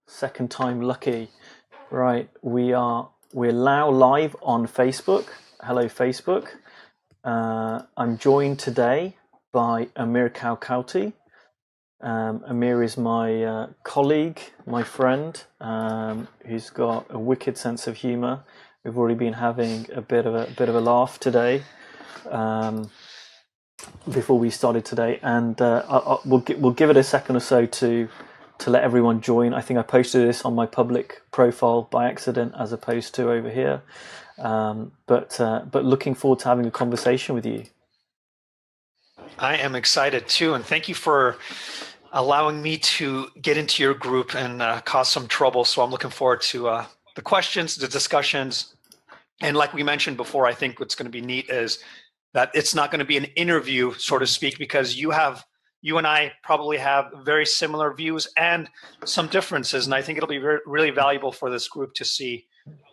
Second time lucky. Right, we're now live on Facebook. Hello, Facebook. I'm joined today by Amir Karkouti. Amir is my colleague, my friend, who's got a wicked sense of humour. We've already been having a bit of a laugh today, before we started today, and we'll give it a second or so to let everyone join. I think I posted this on my public profile by accident as opposed to over here, but looking forward to having a conversation with you. I am excited too, and thank you for allowing me to get into your group and cause some trouble. So I'm looking forward to the questions, the discussions, and like we mentioned before, I think what's going to be neat is that it's not going to be an interview, so to speak, because you and I probably have very similar views and some differences, and I think it'll be really valuable for this group to see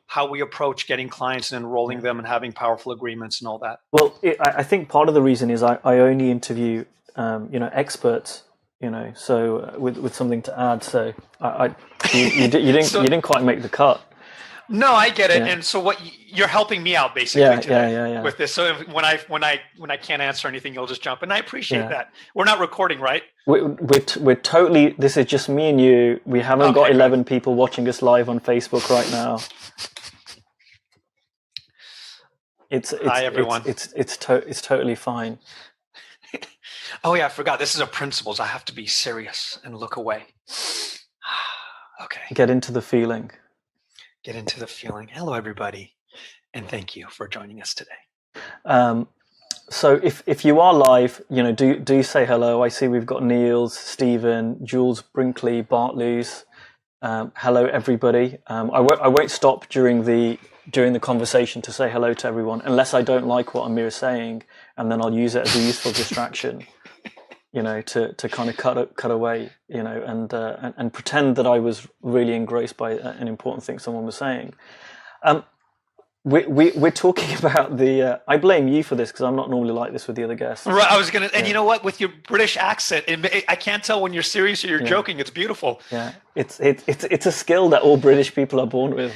how we approach getting clients and enrolling them and having powerful agreements and all that. Well, I think part of the reason is I only interview experts, so with something to add. So you didn't quite make the cut. No, I get it, and so you're helping me out basically today with this. So when I can't answer anything, you'll just jump, and I appreciate that. We're not recording, right? We're totally. This is just me and you. We haven't got 11 people watching us live on Facebook right now. Hi everyone. It's totally fine. Oh yeah, I forgot. This is a principles. I have to be serious and look away. Okay. Get into the feeling. Get into the feeling. Hello, everybody, and thank you for joining us today. So if you are live, do say hello. I see we've got Niels, Stephen, Jules Brinkley, Bart Luz. Hello, everybody. I won't stop during the conversation to say hello to everyone, unless I don't like what Amir is saying, and then I'll use it as a useful distraction. To kind of cut away, and pretend that I was really engrossed by an important thing someone was saying. We're talking about the. I blame you for this because I'm not normally like this with the other guests. Right, I was gonna, and you know what? With your British accent, I can't tell when you're serious or you're joking. It's beautiful. Yeah, it's a skill that all British people are born with,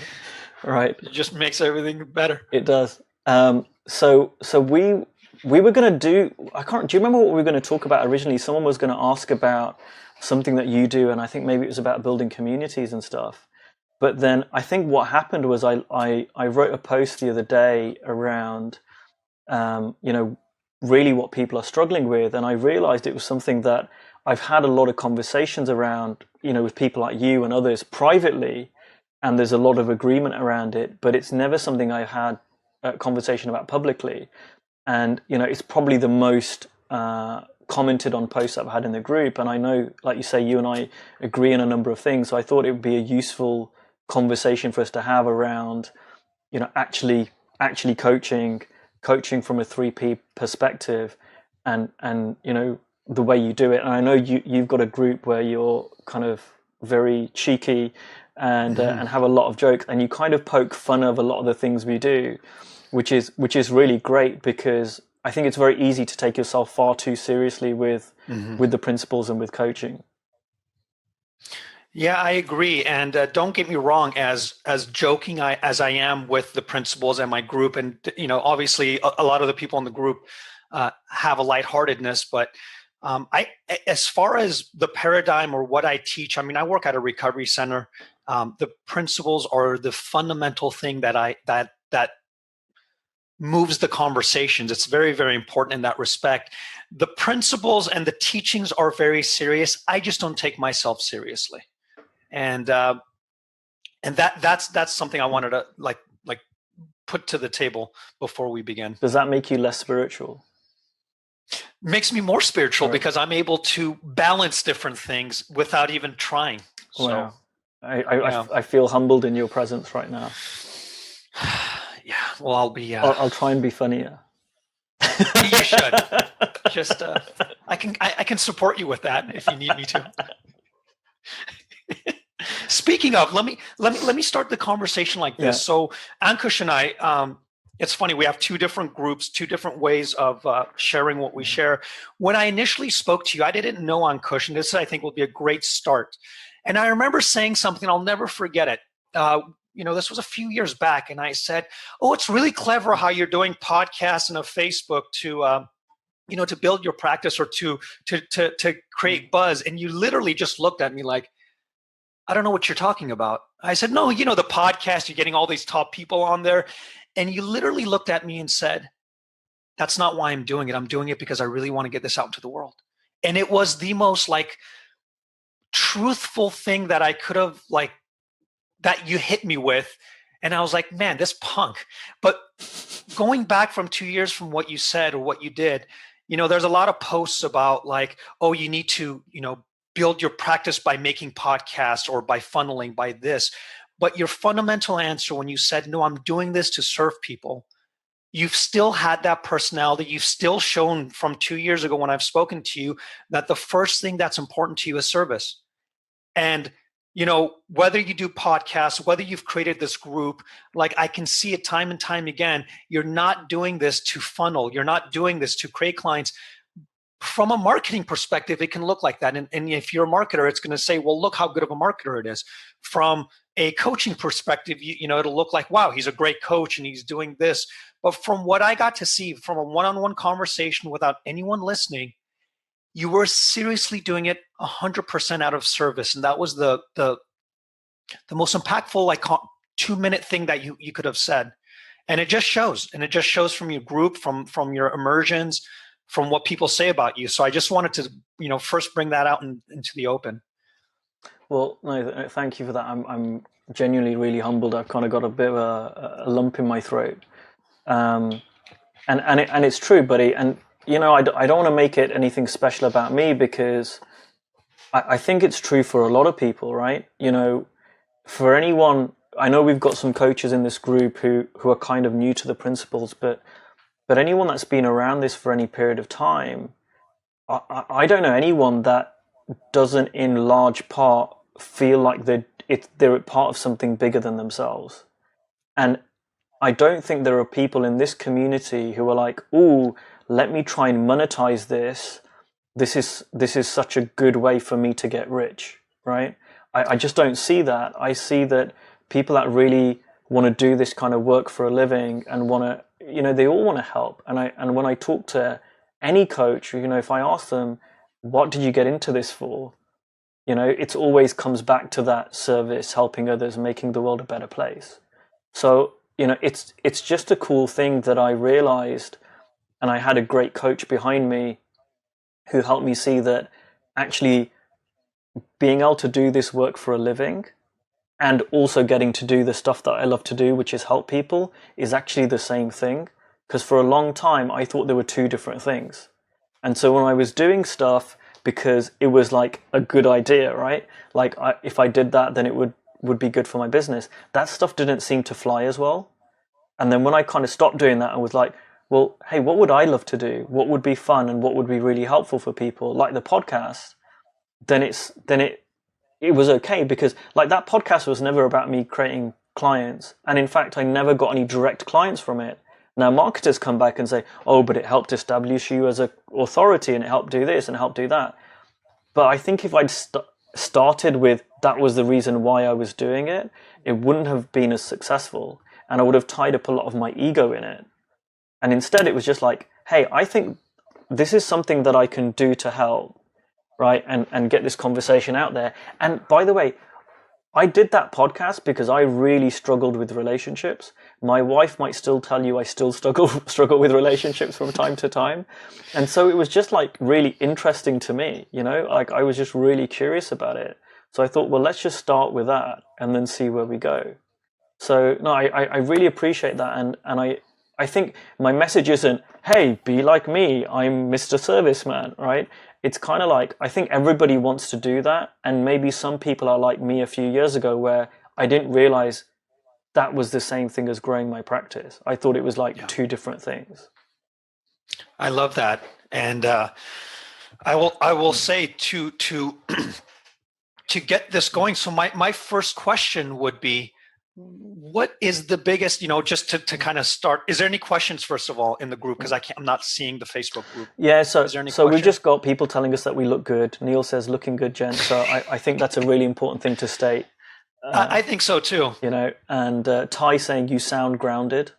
right? It just makes everything better. It does. So we were going to do, do you remember what we were going to talk about originally? Someone was going to ask about something that you do, and I think maybe it was about building communities and stuff. But then I think what happened was I wrote a post the other day around, really what people are struggling with. And I realized it was something that I've had a lot of conversations around, with people like you and others privately, and there's a lot of agreement around it, but it's never something I've had a conversation about publicly. And, it's probably the most commented on post I've had in the group. And I know, like you say, you and I agree on a number of things. So I thought it would be a useful conversation for us to have around, actually coaching from a 3P perspective and the way you do it. And I know you've got a group where you're kind of very cheeky and have a lot of jokes, and you kind of poke fun of a lot of the things we do. Which is really great, because I think it's very easy to take yourself far too seriously with the principles and with coaching. Yeah, I agree. And don't get me wrong, as joking as I am with the principles and my group, and obviously a lot of the people in the group have a lightheartedness, but as far as the paradigm or what I teach, I work at a recovery center. The principles are the fundamental thing that moves the conversations. It's very, very important in that respect. The principles and the teachings are very serious. I just don't take myself seriously, and that's something I wanted to like put to the table before we begin. Does that make you less spiritual? Makes me more spiritual, right, because I'm able to balance different things without even trying. Wow. So I feel humbled in your presence right now. Yeah, well, I'll try and be funnier. You should. Just I can support you with that if you need me to. Speaking of, let me start the conversation like this. Yeah. So Ankush and I, it's funny, we have two different groups, two different ways of sharing what we share. When I initially spoke to you, I didn't know Ankush, and this I think will be a great start. And I remember saying something, I'll never forget it. This was a few years back, and I said, "Oh, it's really clever how you're doing podcasts and a Facebook to build your practice or to create buzz." And you literally just looked at me like, "I don't know what you're talking about." I said, "No, the podcast, you're getting all these top people on there." And you literally looked at me and said, "That's not why I'm doing it. I'm doing it because I really want to get this out to the world." And it was the most like truthful thing that I could have that you hit me with. And I was like, man, this punk. But going back from 2 years from what you said or what you did, there's a lot of posts about like, oh, you need to, build your practice by making podcasts or by funneling by this. But your fundamental answer when you said, no, I'm doing this to serve people, you've still had that personality. You've still shown from 2 years ago when I've spoken to you that the first thing that's important to you is service. And whether you do podcasts, whether you've created this group, like I can see it time and time again, you're not doing this to funnel. You're not doing this to create clients. From a marketing perspective, it can look like that. And if you're a marketer, it's going to say, well, look how good of a marketer it is. From a coaching perspective, it'll look like, wow, he's a great coach and he's doing this. But from what I got to see from a one-on-one conversation without anyone listening, you were seriously doing it 100% out of service. And that was the most impactful 2-minute thing that you could have said. And it just shows. And it just shows from your group, from your immersions, from what people say about you. So I just wanted to, first bring that out into the open. Well, no, thank you for that. I'm genuinely really humbled. I've kind of got a bit of a lump in my throat. And it's true, buddy. And I don't want to make it anything special about me, because I think it's true for a lot of people, right? For anyone, I know we've got some coaches in this group who are kind of new to the principles, but anyone that's been around this for any period of time, I don't know anyone that doesn't in large part feel like they're part of something bigger than themselves. And I don't think there are people in this community who are like, "Ooh, let me try and monetize this. This is such a good way for me to get rich," right? I just don't see that. I see that people that really want to do this kind of work for a living and want to, they all want to help. And when I talk to any coach, if I ask them, what did you get into this for? It always comes back to that service, helping others, making the world a better place. So, it's just a cool thing that I realized, and I had a great coach behind me who helped me see that actually being able to do this work for a living and also getting to do the stuff that I love to do, which is help people, is actually the same thing. Because for a long time, I thought there were two different things. And so when I was doing stuff because it was like a good idea, right? Like if I did that, then it would be good for my business. That stuff didn't seem to fly as well. And then when I kind of stopped doing that and was like, well, hey, what would I love to do? What would be fun and what would be really helpful for people, like the podcast? Then it was okay, because like that podcast was never about me creating clients. And in fact, I never got any direct clients from it. Now marketers come back and say, oh, but it helped establish you as an authority and it helped do this and helped do that. But I think if I'd started with that was the reason why I was doing it, it wouldn't have been as successful. And I would have tied up a lot of my ego in it. And instead it was just like, hey, I think this is something that I can do to help, right? And get this conversation out there. And by the way, I did that podcast because I really struggled with relationships. My wife might still tell you I still struggle with relationships from time to time. And so it was just like really interesting to me, like I was just really curious about it. So I thought, well, let's just start with that and then see where we go. So no, I really appreciate that. And I think my message isn't, hey, be like me, I'm Mr. Serviceman, right? It's kind of like, I think everybody wants to do that. And maybe some people are like me a few years ago where I didn't realize that was the same thing as growing my practice. I thought it was like two different things. I love that. And I will say to to get this going. So my first question would be, what is the biggest, just to kind of start, is there any questions first of all in the group? Because I'm not seeing the Facebook group. Yeah, so is there any we've just got people telling us that we look good. Neil says, looking good, gent. So I think that's a really important thing to state. I think so too. And Ty saying you sound grounded,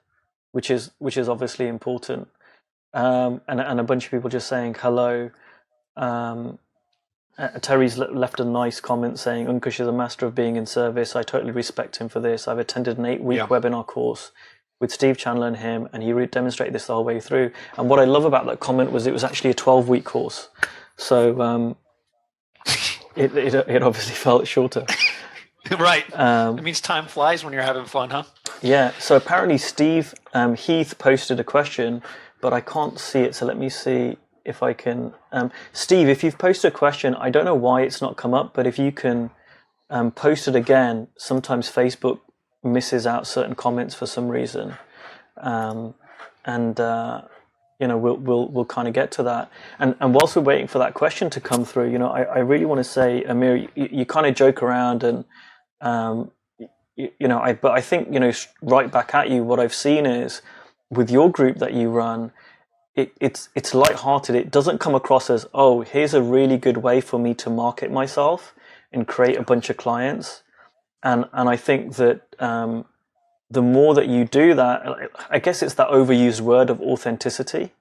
which is obviously important. And a bunch of people just saying hello. Terry's left a nice comment saying Unkush is a master of being in service. I totally respect him for this. I've attended an 8-week webinar course with Steve Chandler and him, and he demonstrated this the whole way through. And what I love about that comment was it was actually a 12-week course. So it obviously felt shorter. Right. It means time flies when you're having fun, huh? Yeah. So apparently Steve Heath posted a question, but I can't see it. So let me see if I can. Steve, if you've posted a question, I don't know why it's not come up, but if you can post it again, sometimes Facebook misses out certain comments for some reason. We'll kind of get to that. And whilst we're waiting for that question to come through, I really want to say, Amir, you kind of joke around and, but I think, right back at you, what I've seen is with your group that you run, it's lighthearted. It doesn't come across as, oh, here's a really good way for me to market myself and create a bunch of clients. And I think that the more that you do that, I guess it's that overused word of authenticity,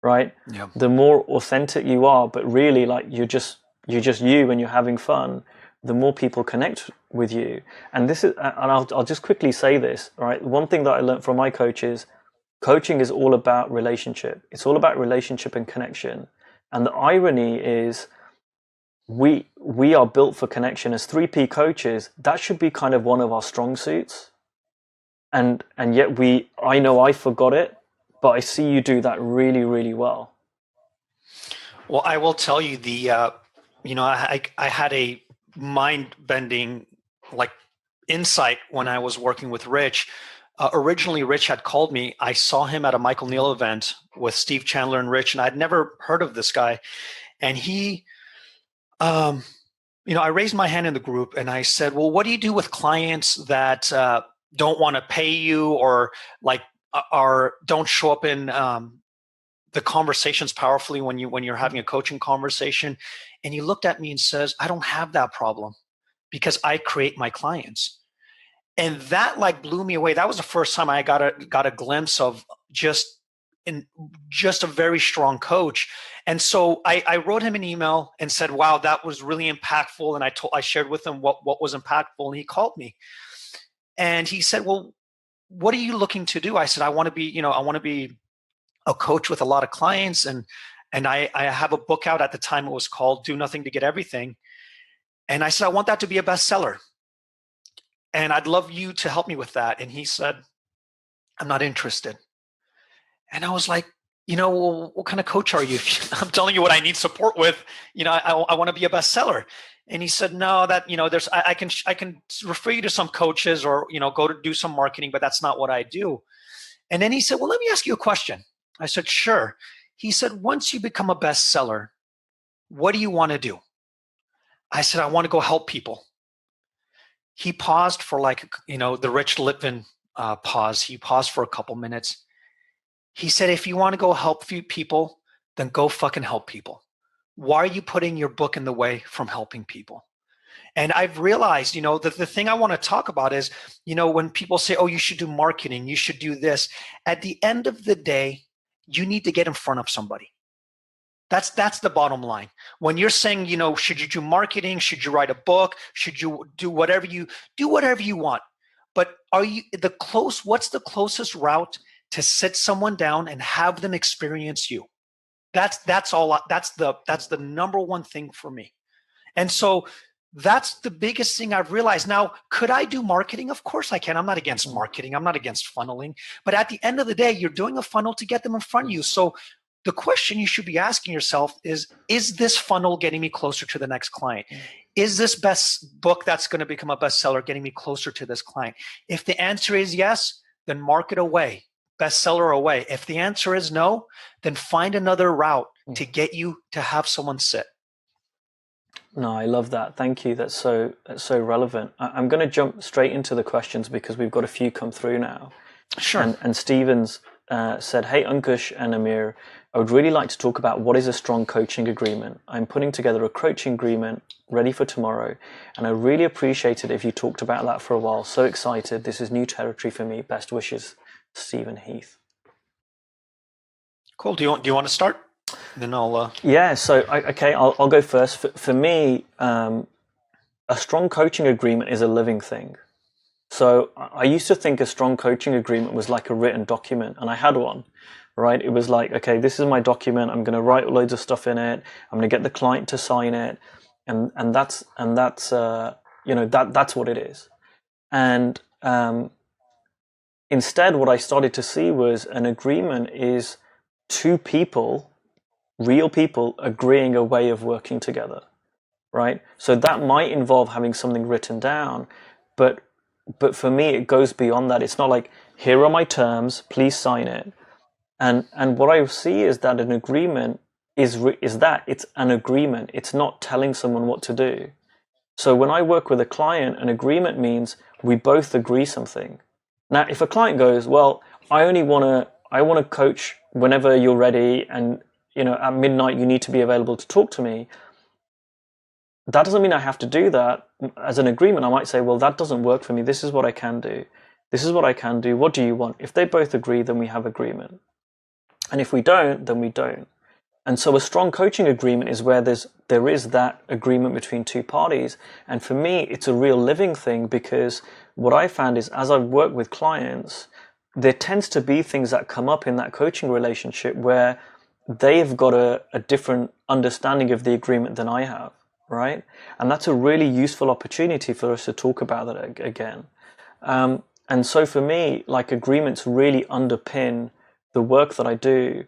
right? Yeah. The more authentic you are, but really like you're just you and you're having fun, the more people connect with you. And this is, and I'll just quickly say this, right? One thing that I learned from my coaches, coaching is all about relationship. It's all about relationship and connection. And the irony is we are built for connection as 3P coaches. That should be kind of one of our strong suits. And yet I know I forgot it, but I see you do that really, really well. Well, I will tell you I had a mind-bending insight when I was working with Rich. Originally, Rich had called me. I saw him at a Michael Neal event with Steve Chandler and Rich, and I'd never heard of this guy. And he, I raised my hand in the group and I said, well, what do you do with clients that don't want to pay you or don't show up in the conversations powerfully when you're having a coaching conversation? And he looked at me and says, I don't have that problem because I create my clients. And that blew me away. That was the first time I got a glimpse of just a very strong coach. And so I wrote him an email and said, wow, that was really impactful. And I shared with him what was impactful. And he called me and he said, well, what are you looking to do? I said, I want to be a coach with a lot of clients. And I have a book out at the time. It was called Do Nothing to Get Everything. And I said, I want that to be a bestseller. And I'd love you to help me with that. And he said, I'm not interested. And I was like, well, what kind of coach are you? I'm telling you what I need support with. I want to be a bestseller. And he said, no, that, I can refer you to some coaches or, go to do some marketing, but that's not what I do. And then he said, well, let me ask you a question. I said, sure. He said, once you become a bestseller, what do you want to do? I said, I want to go help people. He paused for the Rich Litvin pause. He paused for a couple minutes. He said, if you want to go help few people, then go fucking help people. Why are you putting your book in the way from helping people? And I've realized, that the thing I want to talk about is, when people say, oh, you should do marketing, you should do this. At the end of the day, you need to get in front of somebody. That's the bottom line. When you're saying, should you do marketing? Should you write a book? Should you do whatever you want? But what's the closest route to sit someone down and have them experience you? That's all. That's the number one thing for me. And so that's the biggest thing I've realized. Now, could I do marketing? Of course I can. I'm not against marketing. I'm not against funneling. But at the end of the day, you're doing a funnel to get them in front of you. So the question you should be asking yourself is this funnel getting me closer to the next client? Is this best book that's going to become a bestseller getting me closer to this client? If the answer is yes, then market away, bestseller away. If the answer is no, then find another route to get you to have someone sit. No, I love that. Thank you. That's so relevant. I'm going to jump straight into the questions because we've got a few come through now. Sure. And Stevens said, "Hey, Ankush and Amir, I would really like to talk about what is a strong coaching agreement. I'm putting together a coaching agreement ready for tomorrow, and I really appreciate it if you talked about that for a while. So excited. This is new territory for me. Best wishes, Stephen Heath." Cool. Do you want to start? Then I'll. Yeah. So okay, I'll go first. For me, a strong coaching agreement is a living thing. So I used to think a strong coaching agreement was like a written document, and I had one, right? It was like, okay, this is my document. I'm going to write loads of stuff in it. I'm going to get the client to sign it, and that's that's what it is. And instead, what I started to see was an agreement is two people, real people, agreeing a way of working together, right? So that might involve having something written down, but for me, it goes beyond that. It's not like, here are my terms, please sign it. And what I see is that an agreement is that it's an agreement. It's not telling someone what to do. So when I work with a client, an agreement means we both agree something. Now, if a client goes, well, I want to coach whenever you're ready, and at midnight you need to be available to talk to me, that doesn't mean I have to do that. As an agreement, I might say, well, that doesn't work for me. This is what I can do. This is what I can do. What do you want? If they both agree, then we have agreement. And if we don't, then we don't. And so a strong coaching agreement is where there is that agreement between two parties. And for me, it's a real living thing, because what I found is, as I've worked with clients, there tends to be things that come up in that coaching relationship where they've got a different understanding of the agreement than I have. Right? And that's a really useful opportunity for us to talk about that again. And so for me, like, agreements really underpin the work that I do,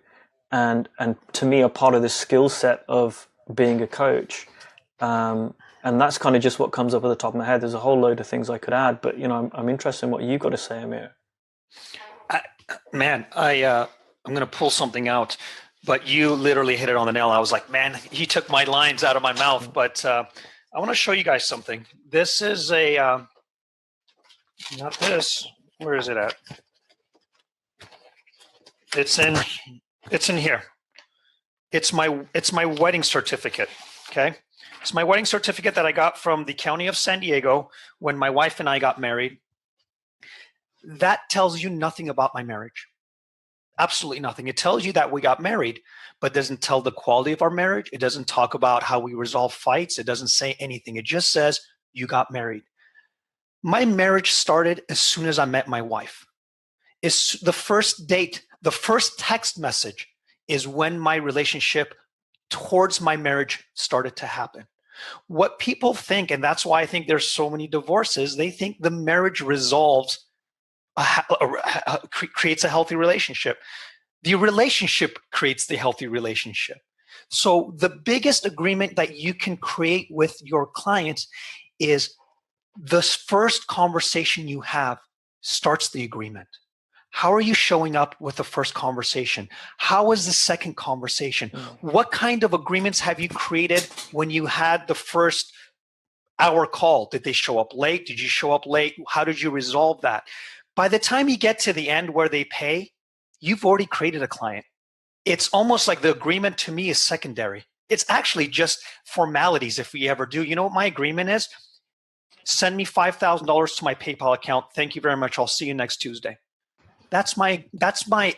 and to me are part of the skill set of being a coach. And that's kind of just what comes up at the top of my head. There's a whole load of things I could add, but I'm interested in what you've got to say, Amir. I'm going to pull something out, but you literally hit it on the nail. I was like, man, he took my lines out of my mouth. But I want to show you guys something. This is not this. Where is it at? It's in here. It's my wedding certificate. Okay. It's my wedding certificate that I got from the County of San Diego when my wife and I got married. That tells you nothing about my marriage. Absolutely nothing. It tells you that we got married, but doesn't tell the quality of our marriage. It doesn't talk about how we resolve fights. It doesn't say anything. It just says you got married. My marriage started as soon as I met my wife. It's the first date, the first text message is when my relationship towards my marriage started to happen. What people think, and that's why I think there's so many divorces, they think the marriage resolves creates a healthy relationship. The relationship creates the healthy relationship. So the biggest agreement that you can create with your clients is the first conversation you have starts the agreement. How are you showing up with the first conversation? How is the second conversation? What kind of agreements have you created when you had the first hour call? Did they show up late? Did you show up late? How did you resolve that? By the time you get to the end where they pay, you've already created a client. It's almost like the agreement to me is secondary. It's actually just formalities if we ever do. You know what my agreement is? Send me $5,000 to my PayPal account. Thank you very much. I'll see you next Tuesday. That's my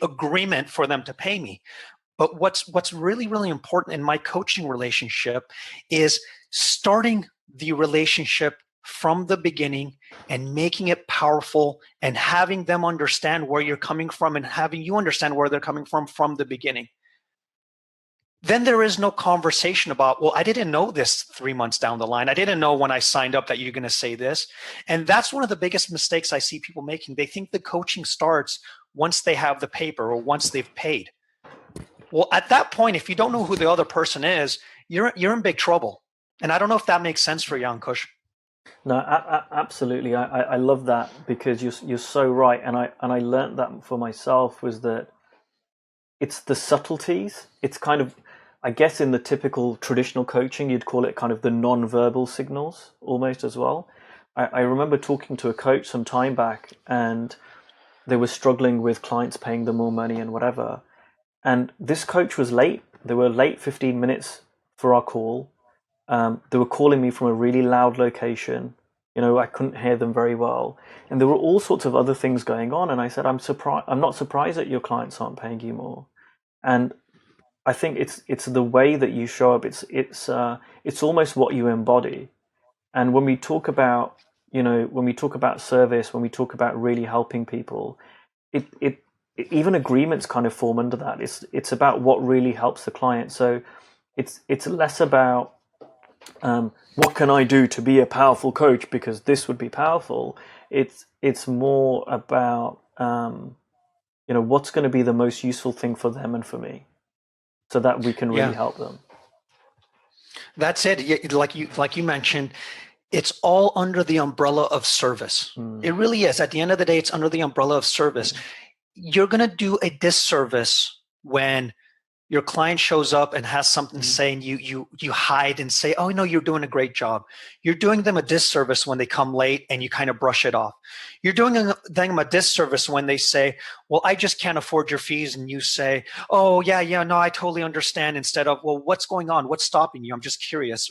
agreement for them to pay me. But what's really, really important in my coaching relationship is starting the relationship from the beginning and making it powerful and having them understand where you're coming from and having you understand where they're coming from the beginning. Then there is no conversation about, well, I didn't know this 3 months down the line. I didn't know when I signed up that you're going to say this. And that's one of the biggest mistakes I see people making. They think the coaching starts once they have the paper or once they've paid. Well, at that point, if you don't know who the other person is, you're in big trouble. And I don't know if that makes sense for you, Ankush. No, absolutely. I love that, because you're so right. And I learned that for myself, was that it's the subtleties. It's kind of I guess in the typical traditional coaching, you'd call it kind of the non-verbal signals almost as well. I remember talking to a coach some time back, and they were struggling with clients paying them more money and whatever. And this coach was late. They were late 15 minutes for our call. They were calling me from a really loud location. I couldn't hear them very well. And there were all sorts of other things going on. And I said, I'm not surprised that your clients aren't paying you more. And I think it's the way that you show up. It's almost what you embody. And when we talk about, when we talk about service, when we talk about really helping people, it even agreements kind of form under that. It's about what really helps the client. So it's less about what can I do to be a powerful coach because this would be powerful. It's more about what's going to be the most useful thing for them and for me, so that we can really help them. That's it. Like you mentioned, it's all under the umbrella of service. It really is. At the end of the day, it's under the umbrella of service. You're going to do a disservice when your client shows up and has something to say, and you hide and say, "Oh no, you're doing a great job." You're doing them a disservice when they come late and you kind of brush it off. You're doing them a disservice when they say, "Well, I just can't afford your fees," and you say, "Oh yeah, no, I totally understand." Instead of, "Well, what's going on? What's stopping you? I'm just curious,"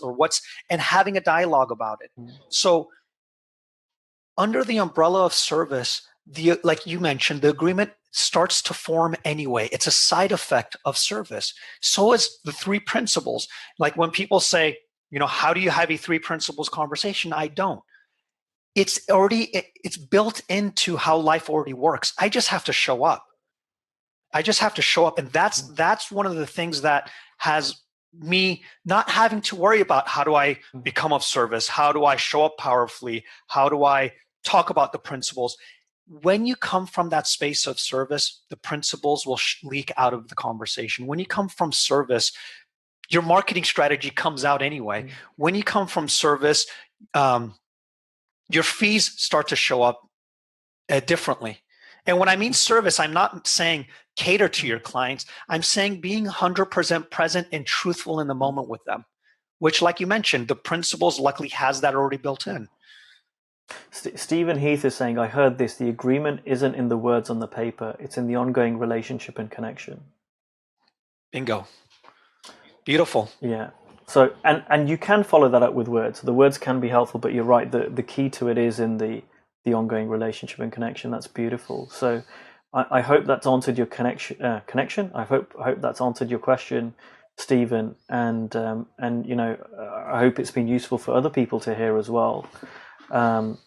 and having a dialogue about it. So, under the umbrella of service, like you mentioned, the agreement starts to form anyway. It's a side effect of service. So is the three principles. Like when people say, how do you have a three principles conversation? I don't. It's built into how life already works. I just have to show up. And that's one of the things that has me not having to worry about how do I become of service? How do I show up powerfully? How do I talk about the principles? When you come from that space of service, the principles will leak out of the conversation. When you come from service, your marketing strategy comes out anyway. When you come from service, your fees start to show up differently. And when I mean service, I'm not saying cater to your clients. I'm saying being 100% present and truthful in the moment with them, which, like you mentioned, the principles luckily has that already built in. Stephen Heath is saying, I heard this, the agreement isn't in the words on the paper, it's in the ongoing relationship and connection. Bingo. Beautiful. Yeah. So, and you can follow that up with words. The words can be helpful, but you're right, the key to it is in the ongoing relationship and connection. That's beautiful. So I hope that's answered your connection. I hope that's answered your question, Stephen. And I hope it's been useful for other people to hear as well. And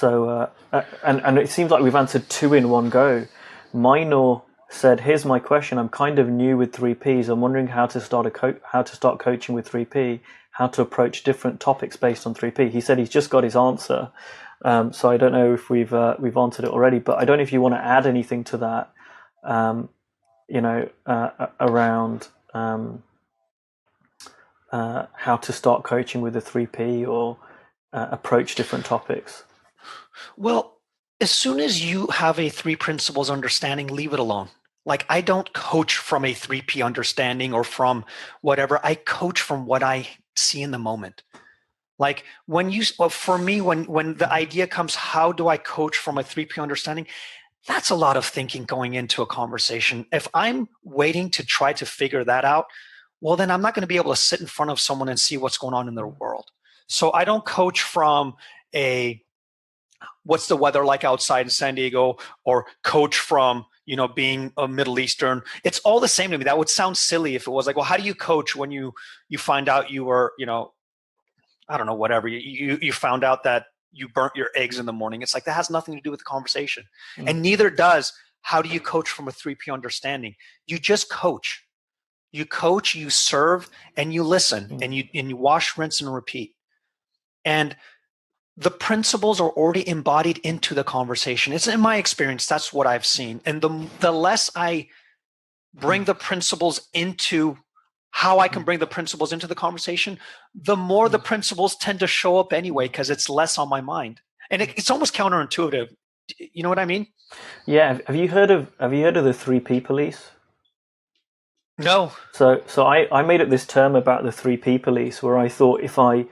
it seems like we've answered two in one go. Minor said, "Here's my question. I'm kind of new with 3Ps. I'm wondering how to start coaching with 3P, how to approach different topics based on 3P." He said he's just got his answer, so I don't know if we've answered it already. But I don't know if you want to add anything to that, around how to start coaching with a 3P or approach different topics. Well, as soon as you have a three principles understanding, leave it alone. Like, I don't coach from a 3P understanding or from whatever. I coach from what I see in the moment. Like for me, when the idea comes, how do I coach from a 3P understanding? That's a lot of thinking going into a conversation. If I'm waiting to try to figure that out, well, then I'm not going to be able to sit in front of someone and see what's going on in their world. So I don't coach from what's the weather like outside in San Diego, or coach from, being a Middle Eastern. It's all the same to me. That would sound silly if it was like, well, how do you coach when you find out you were, I don't know, whatever. You found out that you burnt your eggs in the morning. It's like, that has nothing to do with the conversation. And neither does, how do you coach from a 3P understanding? You just coach. You coach, you serve, and you listen, and you wash, rinse, and repeat. And the principles are already embodied into the conversation. It's in my experience, that's what I've seen. And the less I bring the principles into how I can bring the principles into the conversation, the more the principles tend to show up anyway, because it's less on my mind. And it's almost counterintuitive. You know what I mean? Yeah. Have you heard of the 3P police? No. So I made up this term about the 3P police, where I thought if I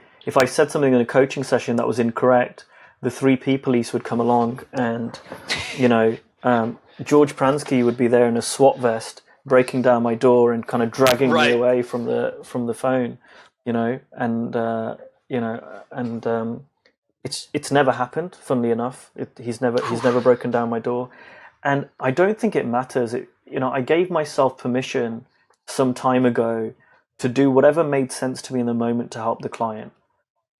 said something in a coaching session that was incorrect, the 3P police would come along, and you know, George Pransky would be there in a SWAT vest, breaking down my door and kind of dragging me Right. away from the phone, you know, and it's never happened. Funnily enough, he's never broken down my door, and I don't think it matters. I gave myself permission some time ago to do whatever made sense to me in the moment to help the client.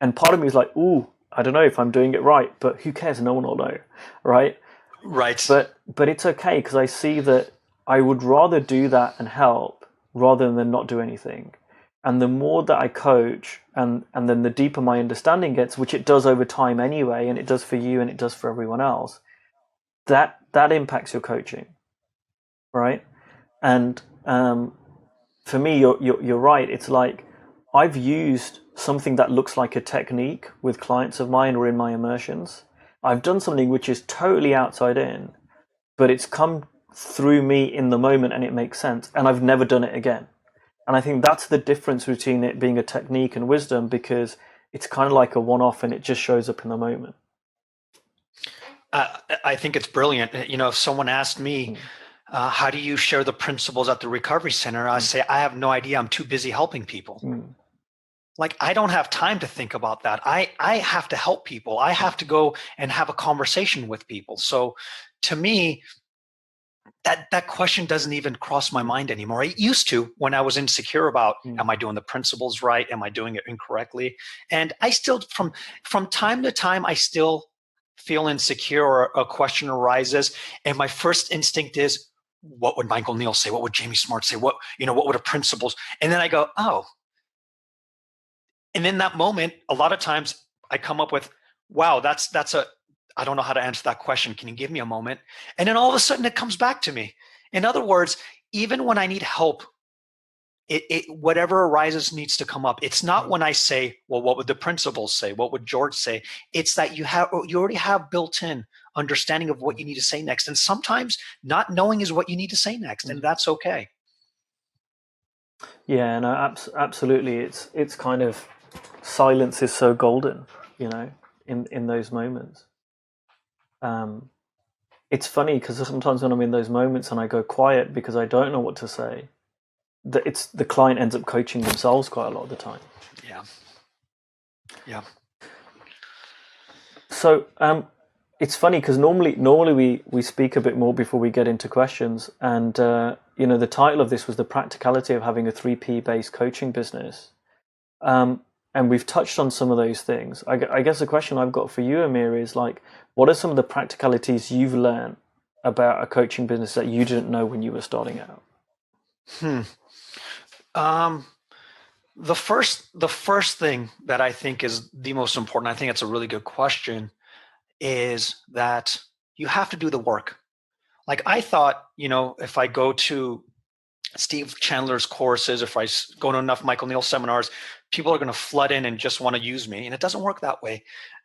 And part of me was like, "Ooh, I don't know if I'm doing it right, but who cares? No one will know, right?" Right. But it's okay because I see that I would rather do that and help rather than not do anything. And the more that I coach, and then the deeper my understanding gets, which it does over time anyway, and it does for you and it does for everyone else, that impacts your coaching, right? And for me, you're right. It's like I've used something that looks like a technique with clients of mine or in my immersions. I've done something which is totally outside in, but it's come through me in the moment and it makes sense, and I've never done it again. And I think that's the difference between it being a technique and wisdom, because it's kind of like a one-off and it just shows up in the moment. I think it's brilliant. If someone asked me, how do you share the principles at the recovery center? I say, I have no idea. I'm too busy helping people. Like, I don't have time to think about that. I have to help people. I have to go and have a conversation with people. So to me, that question doesn't even cross my mind anymore. It used to, when I was insecure about, am I doing the principles right? Am I doing it incorrectly? And I still, from time to time, I still feel insecure, or a question arises, and my first instinct is, what would Michael Neal say? What would Jamie Smart say? What would the principles? And then I go, oh. And in that moment, a lot of times I come up with, wow, I don't know how to answer that question. Can you give me a moment? And then all of a sudden it comes back to me. In other words, even when I need help, whatever arises needs to come up. It's not when I say, well, what would the principals say? What would George say? It's that you already have built in understanding of what you need to say next. And sometimes not knowing is what you need to say next, and that's okay. Yeah, no, absolutely. It's kind of, silence is so golden, in those moments. It's funny because sometimes when I'm in those moments and I go quiet because I don't know what to say, that the client ends up coaching themselves quite a lot of the time. Yeah. Yeah. So it's funny because normally we speak a bit more before we get into questions, and the title of this was the practicality of having a 3P based coaching business. And we've touched on some of those things. I guess the question I've got for you, Amir, is like, what are some of the practicalities you've learned about a coaching business that you didn't know when you were starting out? The first thing that I think is the most important, I think it's a really good question, is that you have to do the work. Like, I thought, if I go to Steve Chandler's courses, if I go to enough Michael Neal seminars, people are going to flood in and just want to use me. And it doesn't work that way.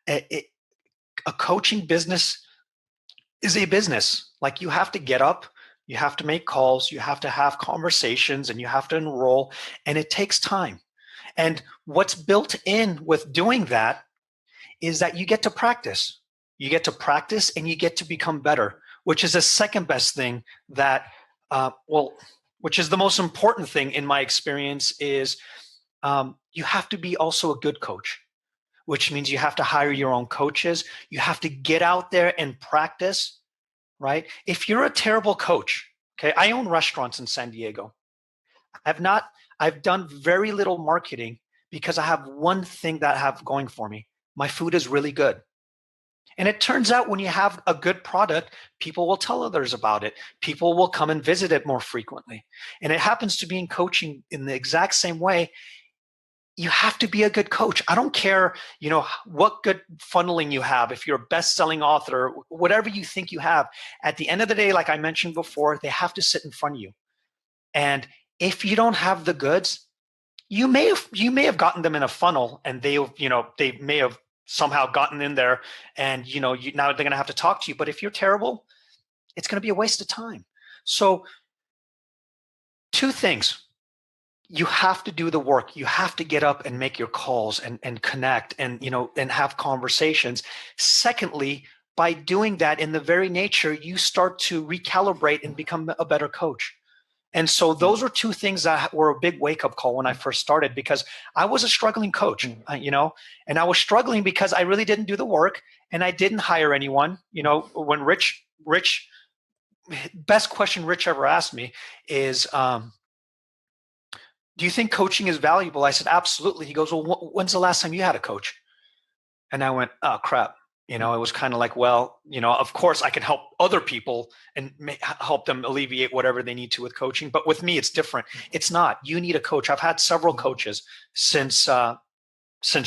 A coaching business is a business. Like, you have to get up, you have to make calls, you have to have conversations, and you have to enroll, and it takes time. And what's built in with doing that is that you get to practice. You get to practice and you get to become better, which is the second best thing which is the most important thing in my experience, is you have to be also a good coach, which means you have to hire your own coaches. You have to get out there and practice, right? If you're a terrible coach, okay, I own restaurants in San Diego. I've done very little marketing because I have one thing that I have going for me. My food is really good. And it turns out when you have a good product, people will tell others about it. People will come and visit it more frequently. And it happens to be in coaching in the exact same way. You have to be a good coach. I don't care, what good funneling you have, if you're a best-selling author, whatever you think you have. At the end of the day, like I mentioned before, they have to sit in front of you. And if you don't have the goods, you may have gotten them in a funnel, and they may have somehow gotten in there, and now they're going to have to talk to you. But if you're terrible, it's going to be a waste of time. So Two things. You have to do the work. You have to get up and make your calls and connect and, and have conversations. Secondly, by doing that, in the very nature, you start to recalibrate and become a better coach. And so those are two things that were a big wake-up call when I first started, because I was a struggling coach, and I was struggling because I really didn't do the work and I didn't hire anyone. When Rich, best question Rich ever asked me is, do you think coaching is valuable? I said, absolutely. He goes, well, when's the last time you had a coach? And I went, oh, crap. It was kind of like, well, of course I can help other people and help them alleviate whatever they need to with coaching. But with me, it's different. It's not. You need a coach. I've had several coaches since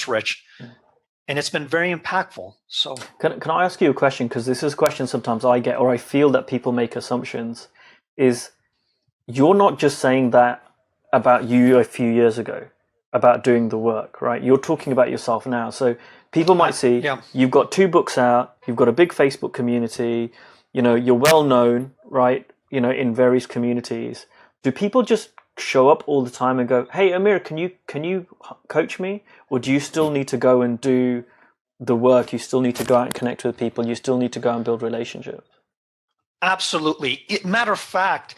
Rich, and it's been very impactful. So can I ask you a question? Because this is a question sometimes I get, or I feel that people make assumptions, is you're not just saying that about you a few years ago, about doing the work, right? You're talking about yourself now. So people might see you've got 2 books out, you've got a big Facebook community, you're well known, right? In various communities. Do people just show up all the time and go, "Hey, Amir, can you coach me?" Or do you still need to go and do the work? You still need to go out and connect with people. You still need to go and build relationships. Absolutely. Matter of fact,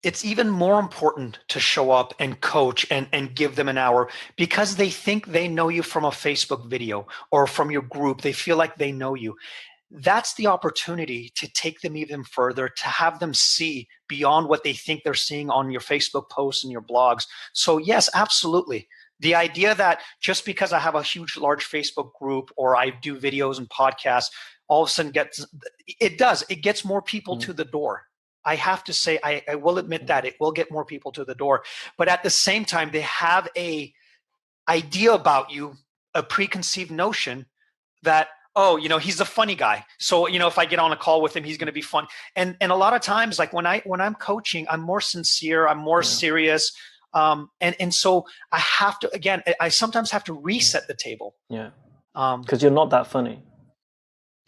it's even more important to show up and coach and give them an hour, because they think they know you from a Facebook video or from your group. They feel like they know you. That's the opportunity to take them even further, to have them see beyond what they think they're seeing on your Facebook posts and your blogs. So yes, absolutely. The idea that just because I have a huge, large Facebook group or I do videos and podcasts, all of a sudden it gets more people to the door. I have to say, I will admit that it will get more people to the door. But at the same time, they have a idea about you, a preconceived notion that, oh, he's the funny guy. So, if I get on a call with him, he's going to be fun. And a lot of times, like when I'm coaching, I'm more sincere, I'm more serious. And so I have to, again, I sometimes have to reset the table. Yeah. Because you're not that funny.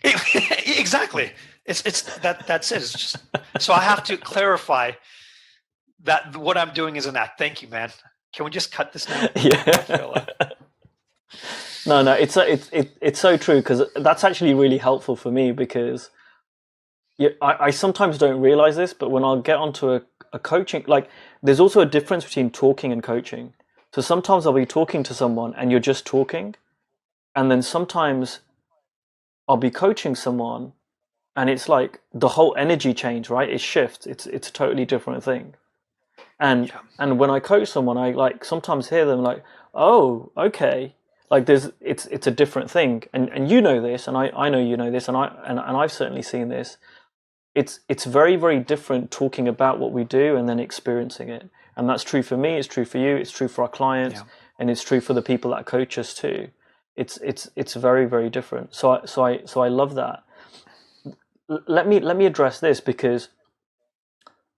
Exactly. That's it. It's just, so I have to clarify that what I'm doing is an act. Thank you, man. Can we just cut this now? Yeah. No, it's so true, because that's actually really helpful for me, because I sometimes don't realize this, but when I'll get onto a coaching, like there's also a difference between talking and coaching. So sometimes I'll be talking to someone and you're just talking, and then sometimes I'll be coaching someone and it's like the whole energy change, right? It shifts. It's a totally different thing. And when I coach someone, I like sometimes hear them like, oh, okay. Like it's a different thing. And you know this, and I know you know this, and I've certainly seen this. It's very, very different talking about what we do and then experiencing it. And that's true for me, it's true for you, it's true for our clients, and it's true for the people that coach us too. It's very, very different. So I love that. Let me address this, because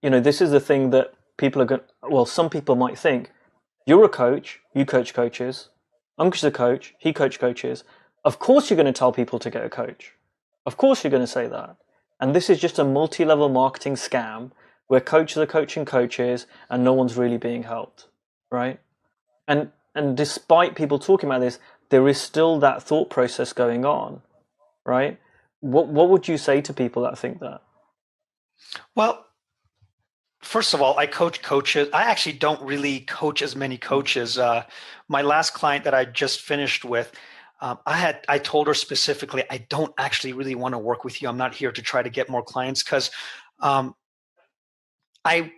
this is the thing that people are going. Well, some people might think, you're a coach, you coach coaches. Uncle's a coach, he coach coaches. Of course, you're going to tell people to get a coach. Of course, you're going to say that. And this is just a multi-level marketing scam where coaches are coaching coaches and no one's really being helped, right? And despite people talking about this, there is still that thought process going on, right? What would you say to people that think that? Well, first of all, I coach coaches. I actually don't really coach as many coaches. My last client that I just finished with, I told her specifically, I don't actually really want to work with you. I'm not here to try to get more clients, because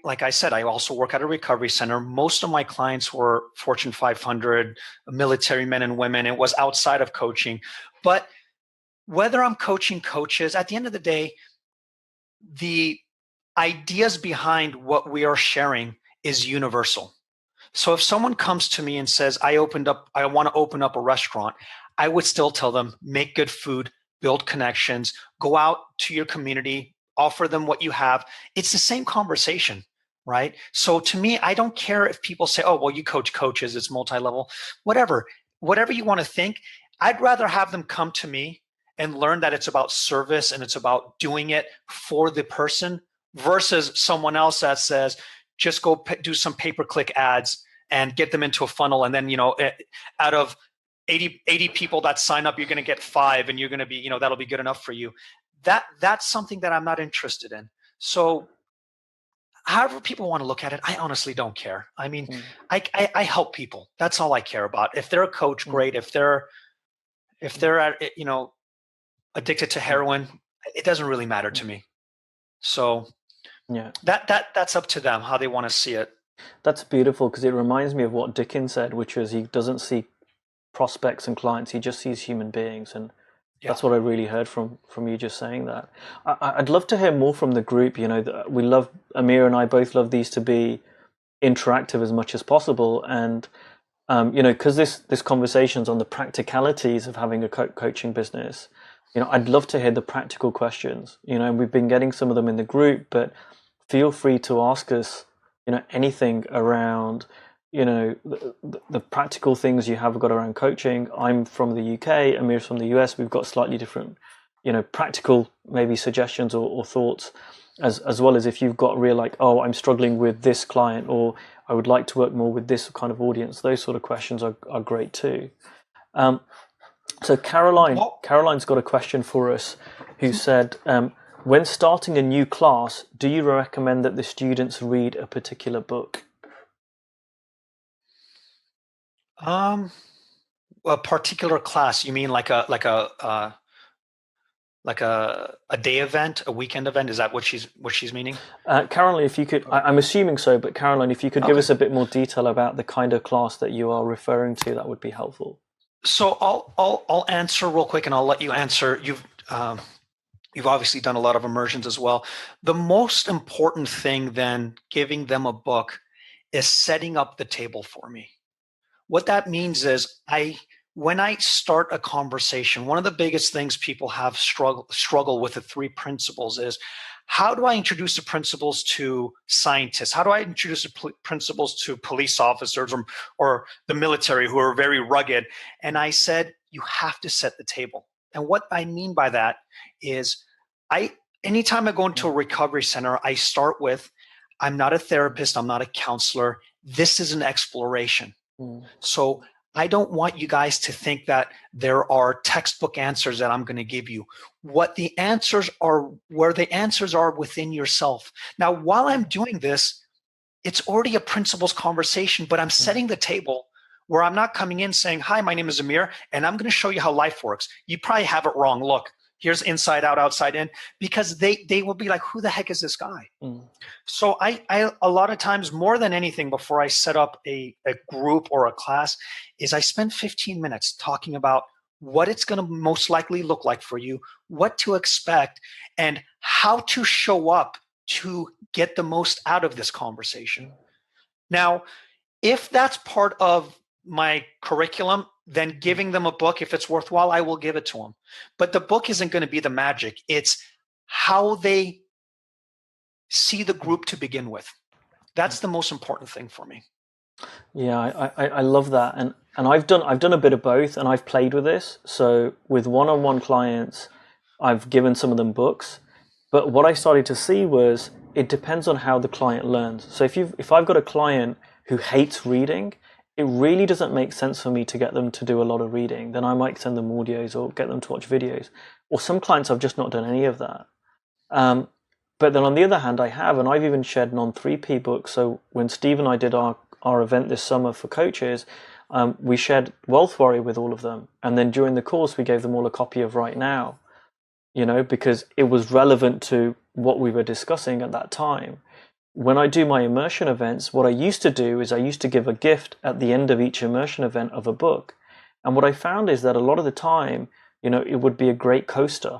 like I said, I also work at a recovery center. Most of my clients were Fortune 500 military men and women. It was outside of coaching. But whether I'm coaching coaches, at the end of the day, the ideas behind what we are sharing is universal. So if someone comes to me and says, I want to open up a restaurant, I would still tell them, make good food, build connections, go out to your community, offer them what you have. It's the same conversation, right? So to me, I don't care if people say, oh, well, you coach coaches, it's multi-level, whatever you want to think. I'd rather have them come to me and learn that it's about service and it's about doing it for the person versus someone else that says, just go do some pay-per-click ads and get them into a funnel. And then, out of 80 people that sign up, you're going to get 5 and you're going to be, that'll be good enough for you. That's something that I'm not interested in. So however people want to look at it, I honestly don't care. I mean, I help people. That's all I care about. If they're a coach, great. If they're addicted to heroin, it doesn't really matter to me. So yeah, that's up to them, how they want to see it. That's beautiful, because it reminds me of what Dickens said, which was he doesn't see prospects and clients, he just sees human beings. And that's what I really heard from you just saying that. I'd love to hear more from the group. We love, Amir and I both love these to be interactive as much as possible. And, because this conversation's on the practicalities of having a coaching business, I'd love to hear the practical questions, and we've been getting some of them in the group, but feel free to ask us, anything around, the practical things you have got around coaching. I'm from the UK, Amir's from the US. We've got slightly different, practical maybe suggestions or thoughts, as well as if you've got real I'm struggling with this client, or I would like to work more with this kind of audience. Those sort of questions are great too. So Caroline's got a question for us, who said, when starting a new class, do you recommend that the students read a particular book? A particular class, you mean like a day event, a weekend event? Is that what she's meaning? Caroline, if you could, I'm assuming so, but Caroline, if you could give us a bit more detail about the kind of class that you are referring to, that would be helpful. So I'll answer real quick, and I'll let you answer. You've obviously done a lot of immersions as well. The most important thing than giving them a book is setting up the table for me. What that means is when I start a conversation, one of the biggest things people have struggle with the 3 principles is, how do I introduce the principles to scientists? How do I introduce the principles to police officers or the military, who are very rugged? And I said, you have to set the table. And what I mean by that is, anytime I go into a recovery center, I start with, I'm not a therapist, I'm not a counselor. This is an exploration. So I don't want you guys to think that there are textbook answers that I'm going to give you. What the answers are, where the answers are within yourself. Now, while I'm doing this, it's already a principles conversation, but I'm setting the table where I'm not coming in saying, hi, my name is Amir, and I'm going to show you how life works. You probably have it wrong. Look, here's inside out, outside in, because they will be like, who the heck is this guy? So I a lot of times, more than anything, before I set up a group or a class, is I spend 15 minutes talking about what it's going to most likely look like for you, what to expect, and how to show up to get the most out of this conversation. Now, if that's part of my curriculum, then giving them a book, if it's worthwhile, I will give it to them. But the book isn't going to be the magic. It's how they see the group to begin with. That's the most important thing for me. Yeah, I love that. And I've done a bit of both, and I've played with this. So with one-on-one clients, I've given some of them books. But what I started to see was, it depends on how the client learns. So if I've got a client who hates reading, it really doesn't make sense for me to get them to do a lot of reading. Then I might send them audios or get them to watch videos. Or some clients, I've just not done any of that. But then on the other hand, I've even shared non-3P books. So when Steve and I did our event this summer for coaches, we shared Wealth Warrior with all of them. And then during the course, we gave them all a copy of Right Now, because it was relevant to what we were discussing at that time. When I do my immersion events, what I used to do is I used to give a gift at the end of each immersion event of a book. And what I found is that a lot of the time, it would be a great coaster,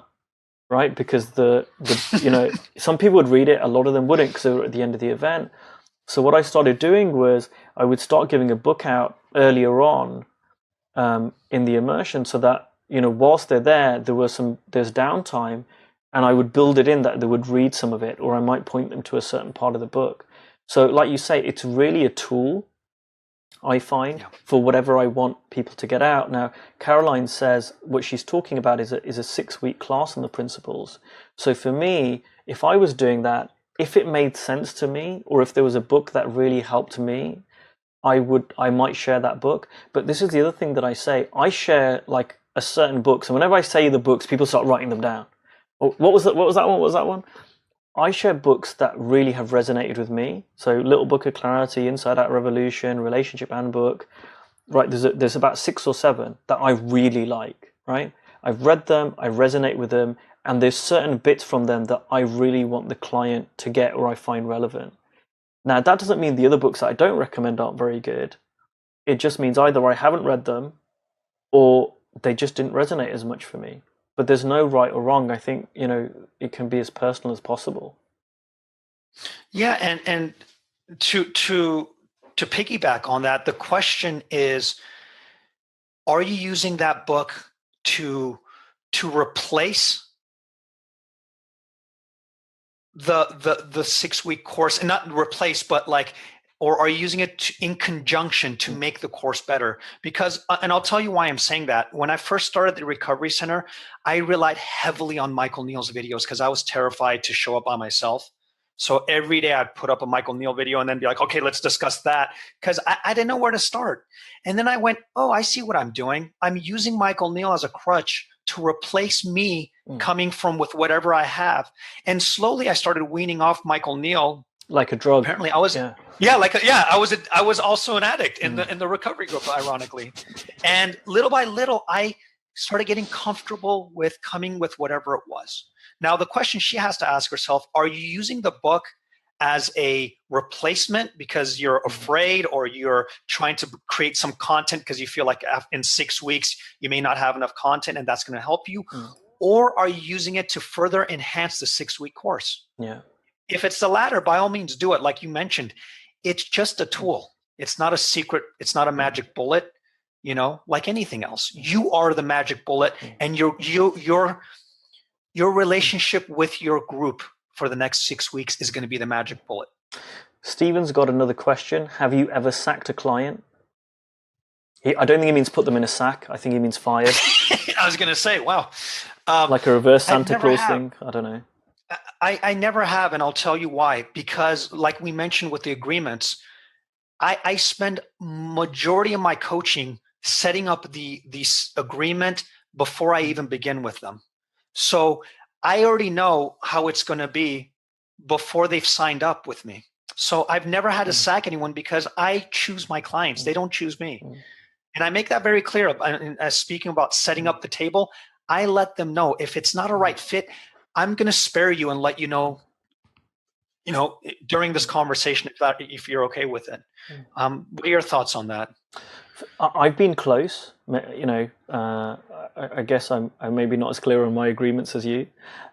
right? Because some people would read it, a lot of them wouldn't, because they were at the end of the event. So what I started doing was I would start giving a book out earlier on in the immersion, so that, whilst they're there, there's downtime. And I would build it in that they would read some of it, or I might point them to a certain part of the book. So like you say, it's really a tool, I find, for whatever I want people to get out. Now, Caroline says what she's talking about is a 6-week class on the principles. So for me, if I was doing that, if it made sense to me, or if there was a book that really helped me, I might share that book. But this is the other thing that I say. I share like a certain book. So whenever I say the books, people start writing them down. Oh, what was that? What was that one? What was that one? I share books that really have resonated with me. So Little Book of Clarity, Inside Out Revolution, Relationship Handbook. Right, there's about 6 or 7 that I really like. Right, I've read them, I resonate with them, and there's certain bits from them that I really want the client to get or I find relevant. Now, that doesn't mean the other books that I don't recommend aren't very good. It just means either I haven't read them or they just didn't resonate as much for me. But there's no right or wrong. I think, it can be as personal as possible. Yeah, and to piggyback on that, the question is, are you using that book to replace the 6-week course, and not replace, but like, or are you using it in conjunction to make the course better? Because, and I'll tell you why I'm saying that. When I first started the Recovery Center, I relied heavily on Michael Neal's videos because I was terrified to show up by myself. So every day I'd put up a Michael Neal video and then be like, okay, let's discuss that, because I didn't know where to start. And then I went, oh, I see what I'm doing. I'm using Michael Neal as a crutch to replace me coming from with whatever I have. And slowly I started weaning off Michael Neal. Like a drug. Apparently I was, I was also an addict in the recovery group, ironically. And little by little, I started getting comfortable with coming with whatever it was. Now, the question she has to ask herself, are you using the book as a replacement because you're afraid, or you're trying to create some content because you feel like in 6 weeks you may not have enough content and that's going to help you? Or are you using it to further enhance the 6-week course? Yeah. If it's the latter, by all means do it. Like you mentioned, it's just a tool. It's not a secret. It's not a magic bullet, like anything else. You are the magic bullet, and your relationship with your group for the next 6 weeks is going to be the magic bullet. Steven's got another question. Have you ever sacked a client? I don't think he means put them in a sack. I think he means fired. I was going to say, wow. Like a reverse Santa Claus thing. I don't know. I never have, and I'll tell you why. Because like we mentioned with the agreements, I spend majority of my coaching setting up the agreement before I even begin with them. So I already know how it's going to be before they've signed up with me. So I've never had to sack anyone because I choose my clients. They don't choose me. And I make that very clear. As speaking about setting up the table, I let them know if it's not a right fit, I'm going to spare you and let you know, during this conversation, if you're okay with it. What are your thoughts on that? I've been close. I guess I'm maybe not as clear on my agreements as you.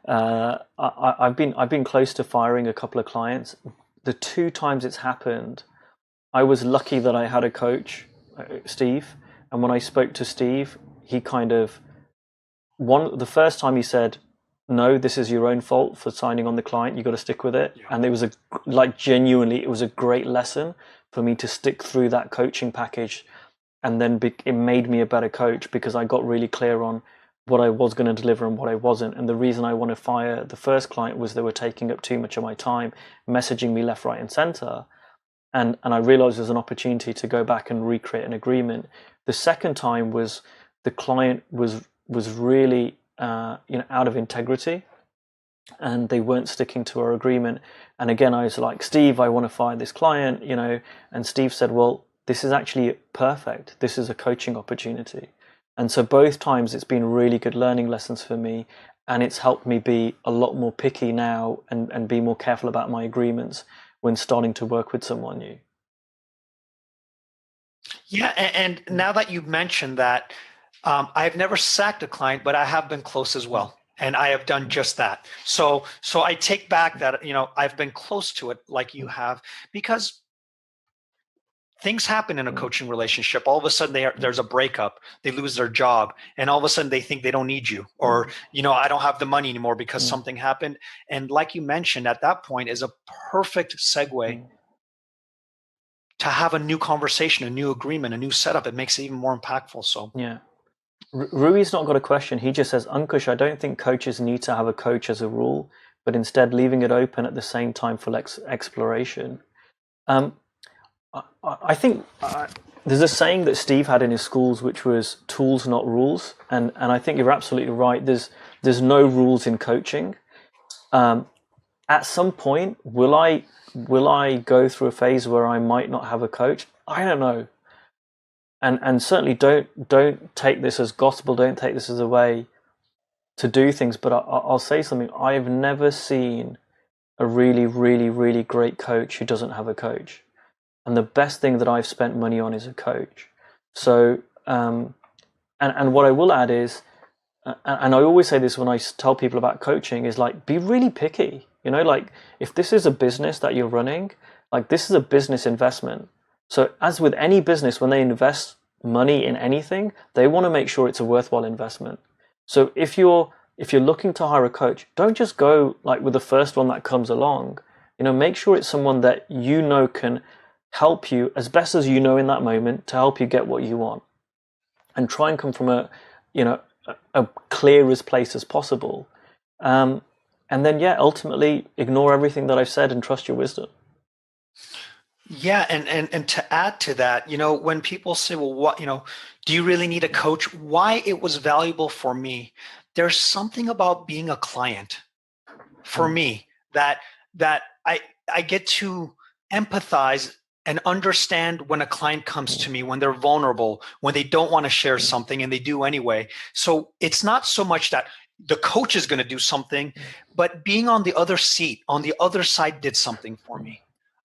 I've been close to firing a couple of clients. The 2 times it's happened, I was lucky that I had a coach, Steve. And when I spoke to Steve, he the first time he said, no, this is your own fault for signing on the client. You got to stick with it. Yeah. And it was genuinely, it was a great lesson for me to stick through that coaching package. And then it made me a better coach because I got really clear on what I was going to deliver and what I wasn't. And the reason I want to fire the first client was they were taking up too much of my time, messaging me left, right, and center. And I realized there's an opportunity to go back and recreate an agreement. The second time was the client was really out of integrity, and they weren't sticking to our agreement. And again, I was like, Steve, I want to fire this client, and Steve said, well, this is actually perfect. This is a coaching opportunity. And so both times it's been really good learning lessons for me, and it's helped me be a lot more picky now and be more careful about my agreements when starting to work with someone new. Yeah, and now that you've mentioned that, I've never sacked a client, but I have been close as well. And I have done just that. So I take back that, I've been close to it like you have, because things happen in a coaching relationship. All of a sudden there's a breakup, they lose their job, and all of a sudden they think they don't need you, or, I don't have the money anymore because something happened. And like you mentioned, at that point is a perfect segue to have a new conversation, a new agreement, a new setup. It makes it even more impactful. So yeah. Rui's not got a question. He just says, Ankush, I don't think coaches need to have a coach as a rule, but instead leaving it open at the same time for exploration. Um, I think there's a saying that Steve had in his schools, which was "tools, not rules," and I think you're absolutely right. There's no rules in coaching. At some point, will I go through a phase where I might not have a coach? I don't know. And certainly don't take this as gospel. Don't take this as a way to do things. But I'll say something. I've never seen a really, really, really great coach who doesn't have a coach. And the best thing that I've spent money on is a coach. So, and what I will add is, and I always say this when I tell people about coaching, is like, be really picky. You know, like if this is a business that you're running, like this is a business investment. So as with any business, when they invest money in anything, they want to make sure it's a worthwhile investment. So if you're looking to hire a coach, don't just go like with the first one that comes along. You know, make sure it's someone that you know can help you as best as you know in that moment to help you get what you want, and try and come from a clearest place as possible. And then, ultimately ignore everything that I've said and trust your wisdom. Yeah, and to add to that, when people say, well, what, do you really need a coach? Why it was valuable for me. There's something about being a client for me that I get to empathize and understand when a client comes to me, when they're vulnerable, when they don't want to share something and they do anyway. So it's not so much that the coach is going to do something, but being on the other seat, on the other side did something for me.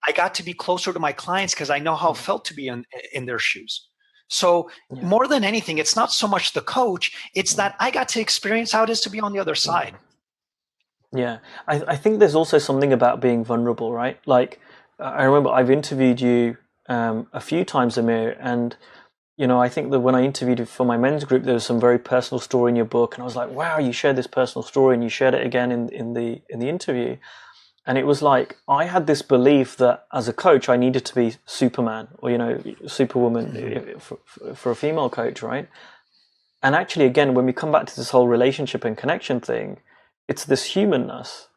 I got to be closer to my clients because I know how it felt to be in their shoes. So more than anything, it's not so much the coach, it's that I got to experience how it is to be on the other side. Yeah, I think there's also something about being vulnerable, right? Like, I remember I've interviewed you a few times, Amir, and I think that when I interviewed you for my men's group, there was some very personal story in your book, and I was like, wow, you shared this personal story, and you shared it again in the interview. And it was like, I had this belief that as a coach, I needed to be Superman or, Superwoman for a female coach, right? And actually, again, when we come back to this whole relationship and connection thing, it's this humanness,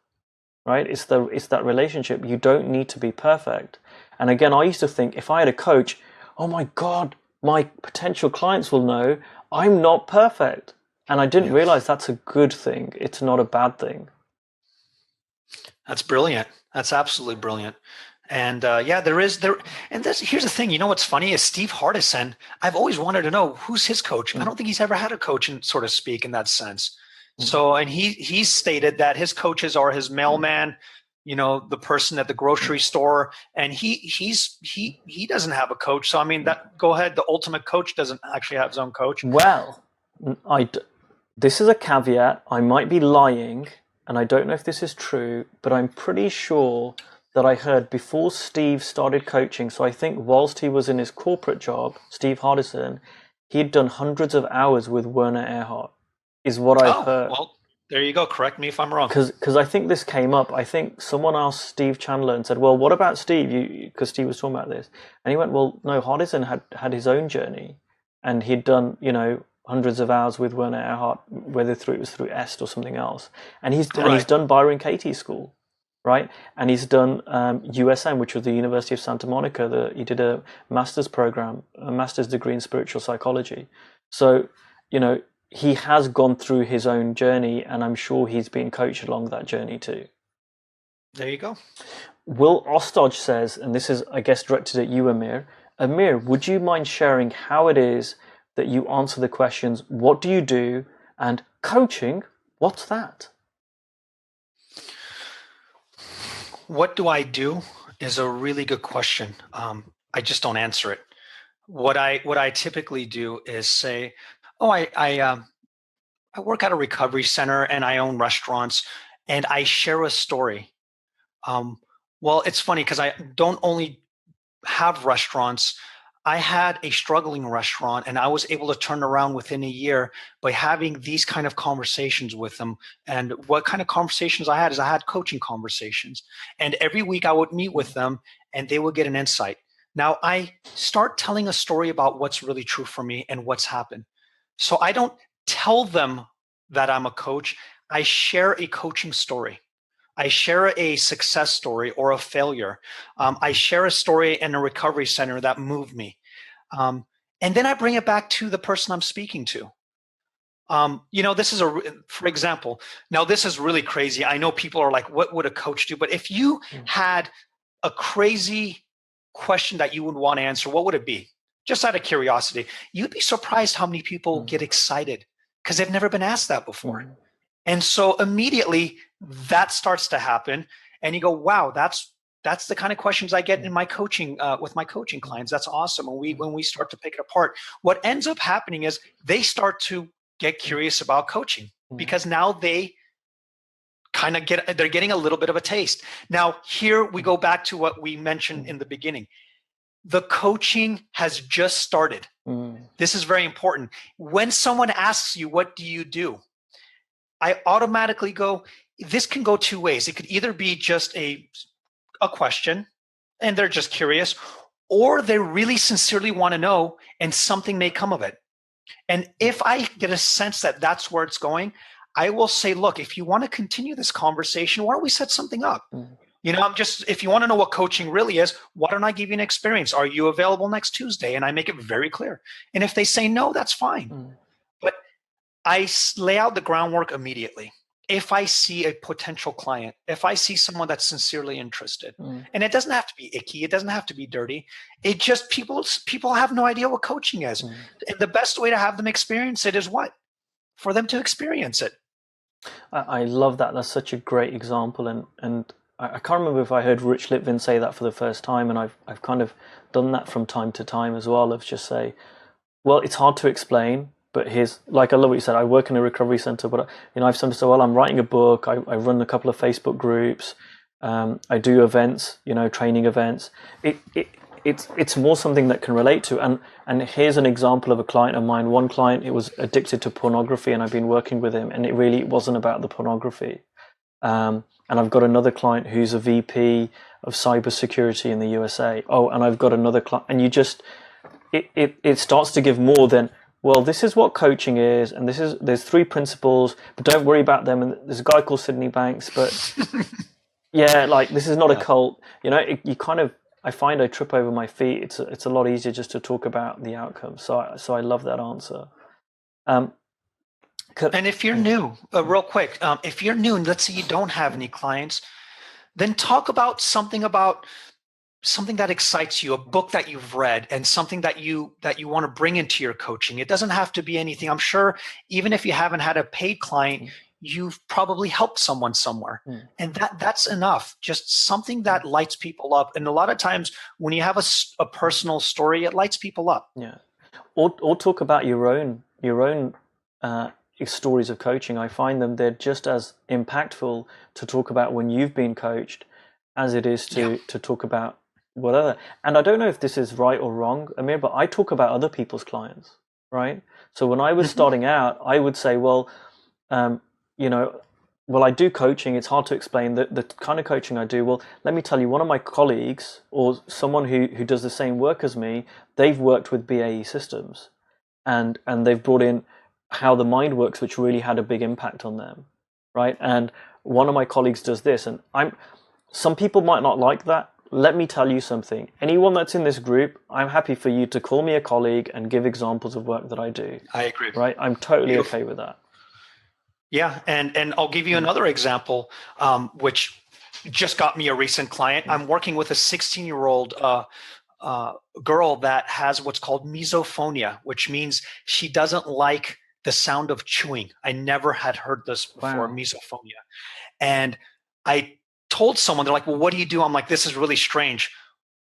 right? It's that relationship. You don't need to be perfect. And again, I used to think if I had a coach, oh my God, my potential clients will know I'm not perfect. And I didn't realize that's a good thing. It's not a bad thing. That's brilliant. That's absolutely brilliant. And here's the thing. What's funny is Steve Hardison. I've always wanted to know who's his coach. I don't think he's ever had a coach, in so to speak, in that sense. So, and he's stated that his coaches are his mailman, the person at the grocery store, and he doesn't have a coach. So, I mean, go ahead. The ultimate coach doesn't actually have his own coach. Well, this is a caveat. I might be lying, and I don't know if this is true, but I'm pretty sure that I heard before Steve started coaching. So I think whilst he was in his corporate job, Steve Hardison, he'd done hundreds of hours with Werner Erhard, is what I've heard. Well, there you go. Correct me if I'm wrong. Because I think this came up. I think someone asked Steve Chandler and said, well, what about Steve? Because Steve was talking about this. And he went, well, no, Hardison had his own journey. And he'd done, hundreds of hours with Werner Erhard, whether it was through EST or something else. And he's done Byron Katie's school, right? And he's done USM, which was the University of Santa Monica. He did a master's program, a master's degree in spiritual psychology. So, he has gone through his own journey, and I'm sure he's been coached along that journey too. There you go. Will Ostodge says, and this is, I guess, directed at you, Amir. Amir, would you mind sharing how it is that you answer the questions, what do you do? And coaching, what's that? What do I do is a really good question. I just don't answer it. What I typically do is say, I work at a recovery center and I own restaurants, and I share a story. Well, it's funny because I don't only have restaurants. I had a struggling restaurant, and I was able to turn around within a year by having these kind of conversations with them. And what kind of conversations I had is I had coaching conversations, and every week I would meet with them and they would get an insight. Now I start telling a story about what's really true for me and what's happened. So I don't tell them that I'm a coach. I share a coaching story. I share a success story or a failure. I share a story in a recovery center that moved me. Um, and then I bring it back to the person I'm speaking to. This is for example, now this is really crazy. I know people are like, what would a coach do? But if you had a crazy question that you would want to answer, what would it be? Just out of curiosity, you'd be surprised how many people get excited because they've never been asked that before. And so immediately that starts to happen. And you go, wow, that's the kind of questions I get in my coaching with my coaching clients. That's awesome. When we start to pick it apart, what ends up happening is they start to get curious about coaching because now they kind of they're getting a little bit of a taste. Now, here we go back to what we mentioned in the beginning. The coaching has just started. This is very important. When someone asks you, what do you do? I automatically go, this can go two ways. It could either be just a question and they're just curious, or they really sincerely want to know and something may come of it. And if I get a sense that that's where it's going, I will say, look, if you want to continue this conversation, why don't we set something up? If you want to know what coaching really is, why don't I give you an experience? Are you available next Tuesday? And I make it very clear. And if they say no, that's fine. But I lay out the groundwork immediately. If I see a potential client, if I see someone that's sincerely interested, and it doesn't have to be icky, it doesn't have to be dirty. It just people have no idea what coaching is. And the best way to have them experience it is what? For them to experience it. I love that. That's such a great example. And I can't remember if I heard Rich Litvin say that for the first time, and I've kind of done that from time to time as well, of just say, well, it's hard to explain. But here's, like, I love what you said. I work in a recovery center, but I've sometimes said, well, I'm writing a book. I run a couple of Facebook groups. I do events, training events. It's more something that can relate to. And here's an example of a client of mine. One client, he was addicted to pornography, and I've been working with him, and it really wasn't about the pornography. And I've got another client who's a VP of cybersecurity in the USA. Oh, and I've got another client, and it starts to give more than, well, this is what coaching is, and there's 3 principles, but don't worry about them. And there's a guy called Sydney Banks, but yeah, like, this is not a cult. I find I trip over my feet. It's a lot easier just to talk about the outcome. So I love that answer. And if you're new, real quick, if you're new and let's say you don't have any clients, then talk about something that excites you, a book that you've read, and something that you want to bring into your coaching. It doesn't have to be anything. I'm sure even if you haven't had a paid client, you've probably helped someone somewhere. And that's enough. Just something that lights people up. And a lot of times when you have a personal story, it lights people up. Yeah. Or talk about your own stories of coaching. I find they're just as impactful to talk about when you've been coached as it is to talk about whatever. And I don't know if this is right or wrong, Amir, but I talk about other people's clients, right? So when I was starting out, I would say, well, I do coaching. It's hard to explain the kind of coaching I do. Well, let me tell you, one of my colleagues or someone who does the same work as me, they've worked with BAE systems and they've brought in how the mind works, which really had a big impact on them, right? And one of my colleagues does this, and some people might not like that. Let me tell you something. Anyone that's in this group, I'm happy for you to call me a colleague and give examples of work that I do. I agree. Right? I'm totally okay with that. Yeah, and I'll give you another example, which just got me a recent client. I'm working with a 16-year-old girl that has what's called misophonia, which means she doesn't like the sound of chewing. I never had heard this before, misophonia. And I told someone, they're like, well, what do you do? I'm like, this is really strange.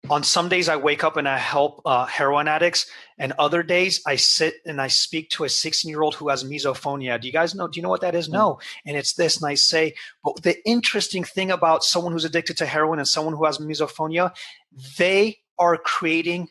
On some days I wake up and I help heroin addicts, and other days I sit and I speak to a 16-year-old who has misophonia. Do you know what that is? No. And it's this, and I say, but the interesting thing about someone who's addicted to heroin and someone who has misophonia, they are creating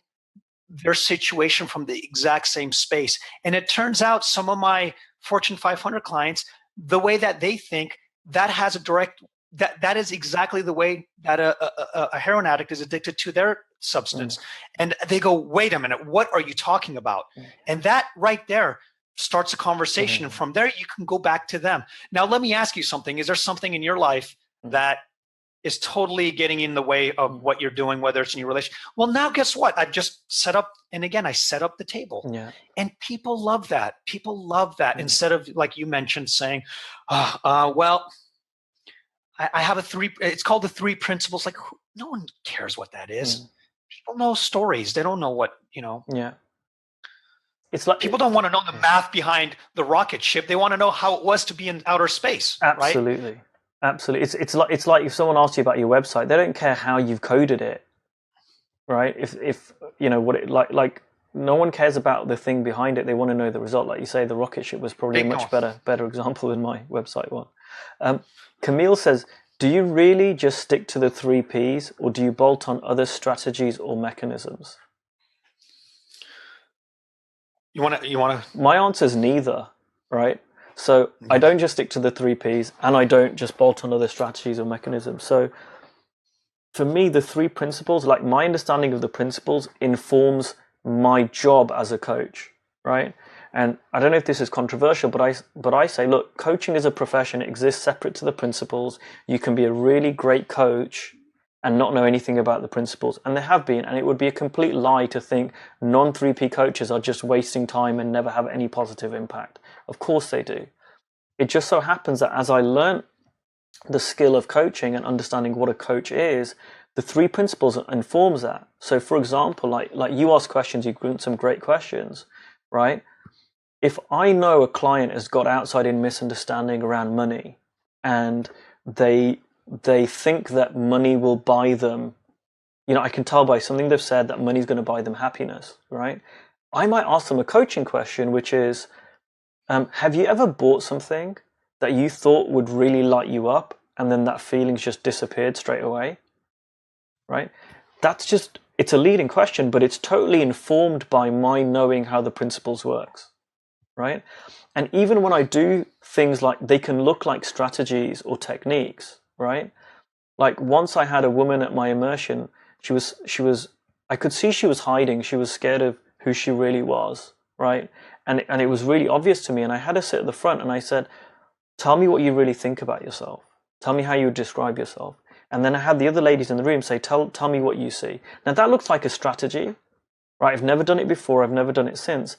their situation from the exact same space. And it turns out some of my Fortune 500 clients, the way that they think, that has a direct that is exactly the way that a heroin addict is addicted to their substance. And they go, wait a minute, what are you talking about? And that right there starts a conversation. And from there, you can go back to them. Now, let me ask you something. Is there something in your life that is totally getting in the way of what you're doing, whether it's in your relationship. Well, now guess what? I've just set up, and again, I set up the table. Yeah. And people love that. People love that instead of, like you mentioned, saying, well, I have it's called the 3 principles. Like, no one cares what that is. People know stories. They don't know what, Yeah. It's like people don't want to know the math behind the rocket ship. They want to know how it was to be in outer space. Absolutely. Right? Absolutely. It's like if someone asks you about your website, they don't care how you've coded it. Right? If what it like no one cares about the thing behind it. They want to know the result. Like you say, the rocket ship was probably a much better example than my website one. Camille says, do you really just stick to the 3 Ps, or do you bolt on other strategies or mechanisms? You want to? My answer is neither, right? So I don't just stick to the 3 Ps, and I don't just bolt on other strategies or mechanisms. So for me, the 3 principles, like my understanding of the principles informs my job as a coach, right? And I don't know if this is controversial, but I say, look, coaching is a profession. It exists separate to the principles. You can be a really great coach and not know anything about the principles. And there have been, and it would be a complete lie to think non-3P coaches are just wasting time and never have any positive impact. Of course they do. It just so happens that as I learned the skill of coaching and understanding what a coach is, the 3 principles informs that. So for example, like you ask questions, you've got some great questions, right? If I know a client has got outside-in misunderstanding around money, and they think that money will buy them, I can tell by something they've said that money's going to buy them happiness, right? I might ask them a coaching question, which is, have you ever bought something that you thought would really light you up, and then that feeling's just disappeared straight away, right? It's a leading question, but it's totally informed by my knowing how the principles works, right? And even when I do things like, they can look like strategies or techniques, right? Like once I had a woman at my immersion, I could see she was hiding. She was scared of who she really was, right? And it was really obvious to me. And I had her sit at the front and I said, tell me what you really think about yourself. Tell me how you would describe yourself. And then I had the other ladies in the room say, tell me what you see. Now that looks like a strategy, right? I've never done it before. I've never done it since.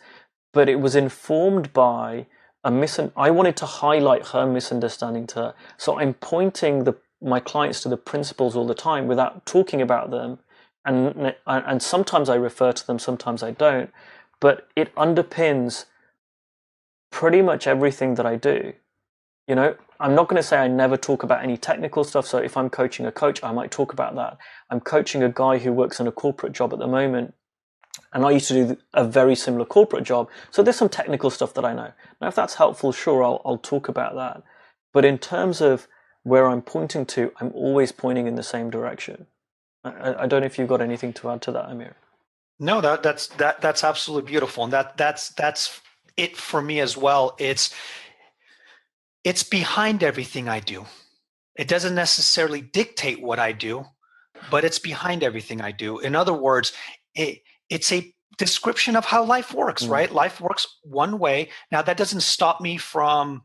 But it was informed by I wanted to highlight her misunderstanding to her. So I'm pointing my clients to the principles all the time without talking about them. And sometimes I refer to them, sometimes I don't. But it underpins pretty much everything that I do. I'm not going to say I never talk about any technical stuff. So if I'm coaching a coach, I might talk about that. I'm coaching a guy who works in a corporate job at the moment, and I used to do a very similar corporate job. So there's some technical stuff that I know. Now, if that's helpful, sure, I'll talk about that. But in terms of where I'm pointing to, I'm always pointing in the same direction. I don't know if you've got anything to add to that, Amir. No, that's absolutely beautiful, and that's it for me as well. It's behind everything I do. It doesn't necessarily dictate what I do, but it's behind everything I do. In other words, it's a description of how life works, right? Life works one way. Now, that doesn't stop me from,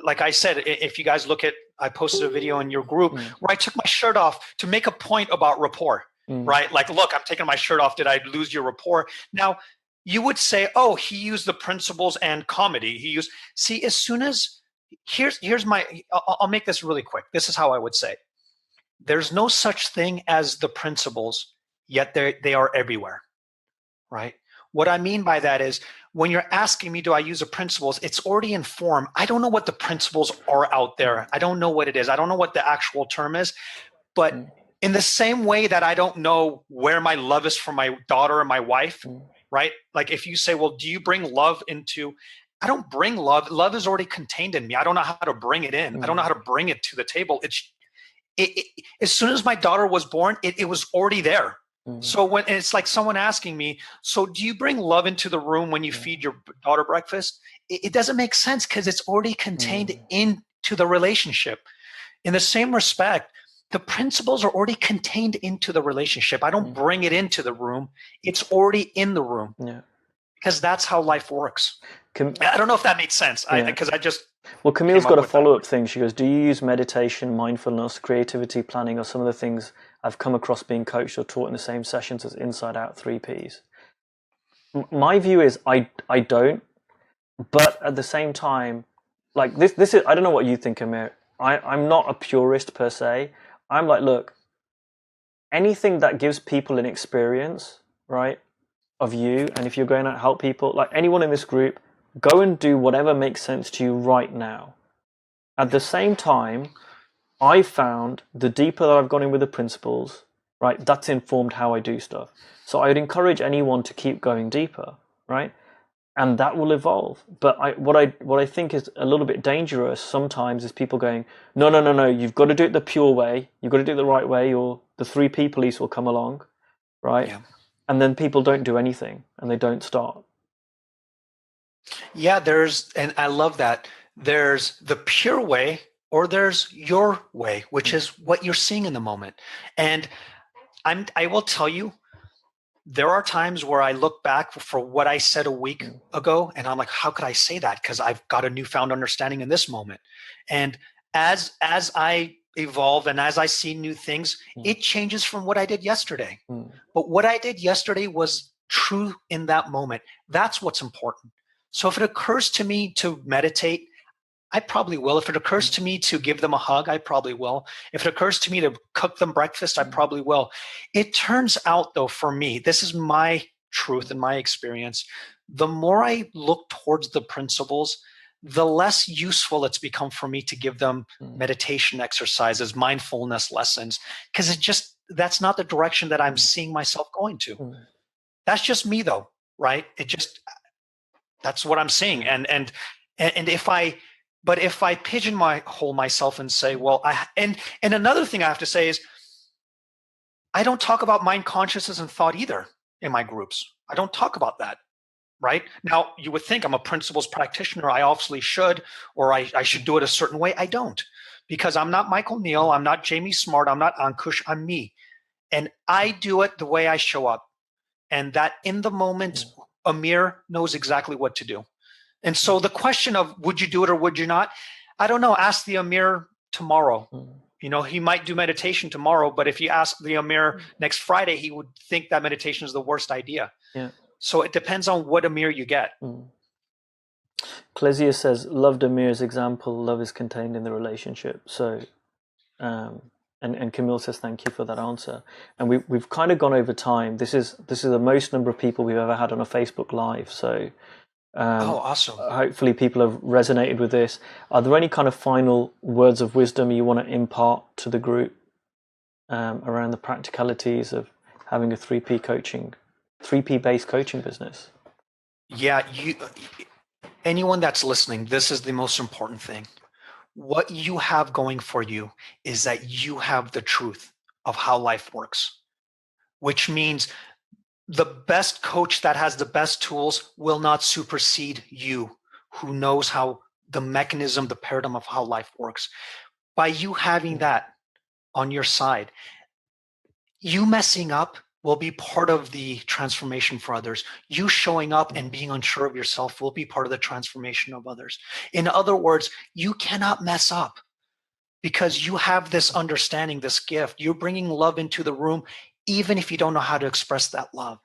like I said, if you guys look at, I posted a video in your group where I took my shirt off to make a point about rapport, right? Like, look, I'm taking my shirt off. Did I lose your rapport? Now, you would say, oh, he used the principles and comedy. See, as soon as, here's my, I'll make this really quick. This is how I would say. There's no such thing as the principles, yet they are everywhere, right? What I mean by that is, when you're asking me, do I use the principles? It's already in form. I don't know what the principles are out there. I don't know what it is. I don't know what the actual term is. But in the same way that I don't know where my love is for my daughter and my wife, right? Like if you say, well, do you bring love into, I don't bring love. Love is already contained in me. I don't know how to bring it in. I don't know how to bring it to the table. As soon as my daughter was born, it was already there. So when it's like someone asking me, so do you bring love into the room when you feed your daughter breakfast? It doesn't make sense because it's already contained into the relationship. In the same respect, the principles are already contained into the relationship. I don't bring it into the room. It's already in the room. Yeah. because that's how life works. Cam- I don't know if that makes sense. Yeah. Because I just Well, Camille's came got up a with that. follow-up thing. She goes, do you use meditation, mindfulness, creativity, planning, or some of the things I've come across being coached or taught in the same sessions as Inside Out 3Ps? My view is I don't, but at the same time, like this is, I don't know what you think, Amir. I'm not a purist per se. I'm like, look, anything that gives people an experience, right, of you, and if you're going to help people, like anyone in this group, go and do whatever makes sense to you right now. At the same time, I found the deeper that I've gone in with the principles, right, that's informed how I do stuff. So I would encourage anyone to keep going deeper, right? And that will evolve. But what I think is a little bit dangerous sometimes is people going, no, you've got to do it the pure way, you've got to do it the right way, or the 3P police will come along, right? Yeah. And then people don't do anything and they don't start. Yeah, and I love that. There's the pure way, or there's your way, which is what you're seeing in the moment. And I will tell you, there are times where I look back for what I said a week ago, and I'm like, how could I say that? Because I've got a newfound understanding in this moment. And as I evolve and as I see new things, it changes from what I did yesterday. But what I did yesterday was true in that moment. That's what's important. So if it occurs to me to meditate, I probably will. If it occurs to me to give them a hug, I probably will. If it occurs to me to cook them breakfast, I probably will. It turns out, though, for me, this is my truth and my experience. The more I look towards the principles, the less useful it's become for me to give them meditation exercises, mindfulness lessons, because that's not the direction that I'm seeing myself going to. That's just me, though, right? That's what I'm seeing. And if I pigeonhole myself and say, well, and another thing I have to say is, I don't talk about mind consciousness and thought either in my groups. I don't talk about that, right? Now, you would think I'm a principles practitioner. I obviously should, or I should do it a certain way. I don't, because I'm not Michael Neal. I'm not Jamie Smart. I'm not Ankush. I'm me. And I do it the way I show up. And that in the moment, Amir knows exactly what to do. And so the question of would you do it or would you not? I don't know. Ask the Amir tomorrow. He might do meditation tomorrow, but if you ask the Amir next Friday, he would think that meditation is the worst idea. Yeah. So it depends on what Amir you get. Clesia says, loved Amir's example, love is contained in the relationship. So, and Camille says, thank you for that answer. And we've kind of gone over time. This is the most number of people we've ever had on a Facebook Live. So, awesome. Hopefully people have resonated with this. Are there any kind of final words of wisdom you want to impart to the group around the practicalities of having a 3P based coaching business? Yeah, anyone that's listening, this is the most important thing. What you have going for you is that you have the truth of how life works, which means the best coach that has the best tools will not supersede you, who knows how the mechanism, the paradigm of how life works. By you having that on your side, you messing up will be part of the transformation for others. You showing up and being unsure of yourself will be part of the transformation of others. In other words, you cannot mess up because you have this understanding, this gift. You're bringing love into the room, even if you don't know how to express that love.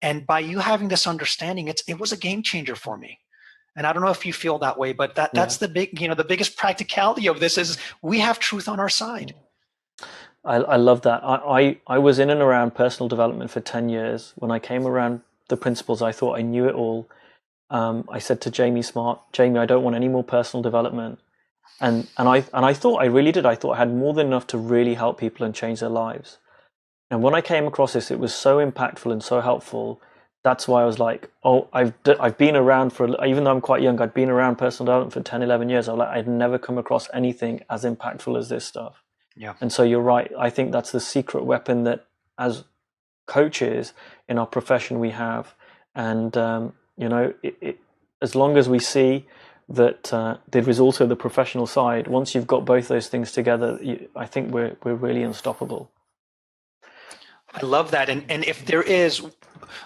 And by you having this understanding, it was a game changer for me. And I don't know if you feel that way, but that's the the biggest practicality of this is we have truth on our side. I love that. I was in and around personal development for 10 years. When I came around the principles, I thought I knew it all. I said to Jamie Smart, Jamie, I don't want any more personal development. And I thought I really did. I thought I had more than enough to really help people and change their lives. And when I came across this, it was so impactful and so helpful. That's why I was like, oh, I've been around even though I'm quite young, I'd been around personal development for 10, 11 years. I'd never come across anything as impactful as this stuff. Yeah. And so you're right. I think that's the secret weapon that as coaches in our profession we have. And, as long as we see that there is also the professional side, once you've got both those things together, I think we're really unstoppable. I love that. And if there is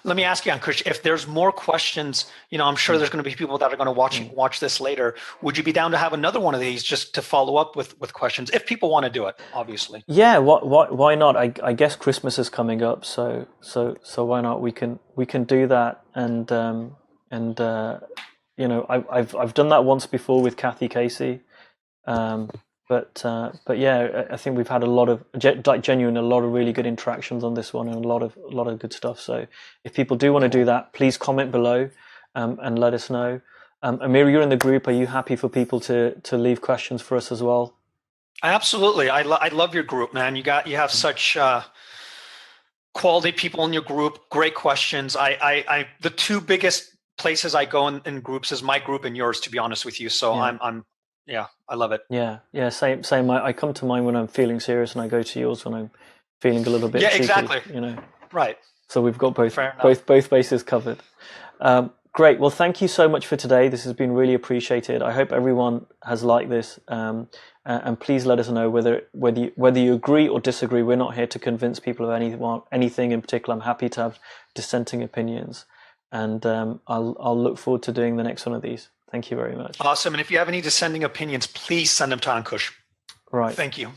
Let me ask you, Ankush, if there's more questions, I'm sure there's going to be people that are going to watch this later. Would you be down to have another one of these just to follow up with questions if people want to do it, obviously? Yeah, why not? I guess Christmas is coming up, so why not? We can do that, and I've done that once before with Kathy Casey, but yeah, I think we've had a lot of genuine, a lot of really good interactions on this one, and a lot of good stuff. So if people do want to do that, please comment below, and let us know. Amir, you're in the group. Are you happy for people to leave questions for us as well? Absolutely. I love your group, man. You have such quality people in your group. Great questions. The two biggest places I go in groups is my group and yours, to be honest with you. So yeah. I love it. Yeah. Same. I come to mine when I'm feeling serious, and I go to yours when I'm feeling a little bit cheeky. Exactly. Right. So we've got both bases covered. Great. Well, thank you so much for today. This has been really appreciated. I hope everyone has liked this. And please let us know whether you agree or disagree. We're not here to convince people of anything in particular. I'm happy to have dissenting opinions, and I'll look forward to doing the next one of these. Thank you very much. Awesome. And if you have any dissenting opinions, please send them to Ankush. Right. Thank you.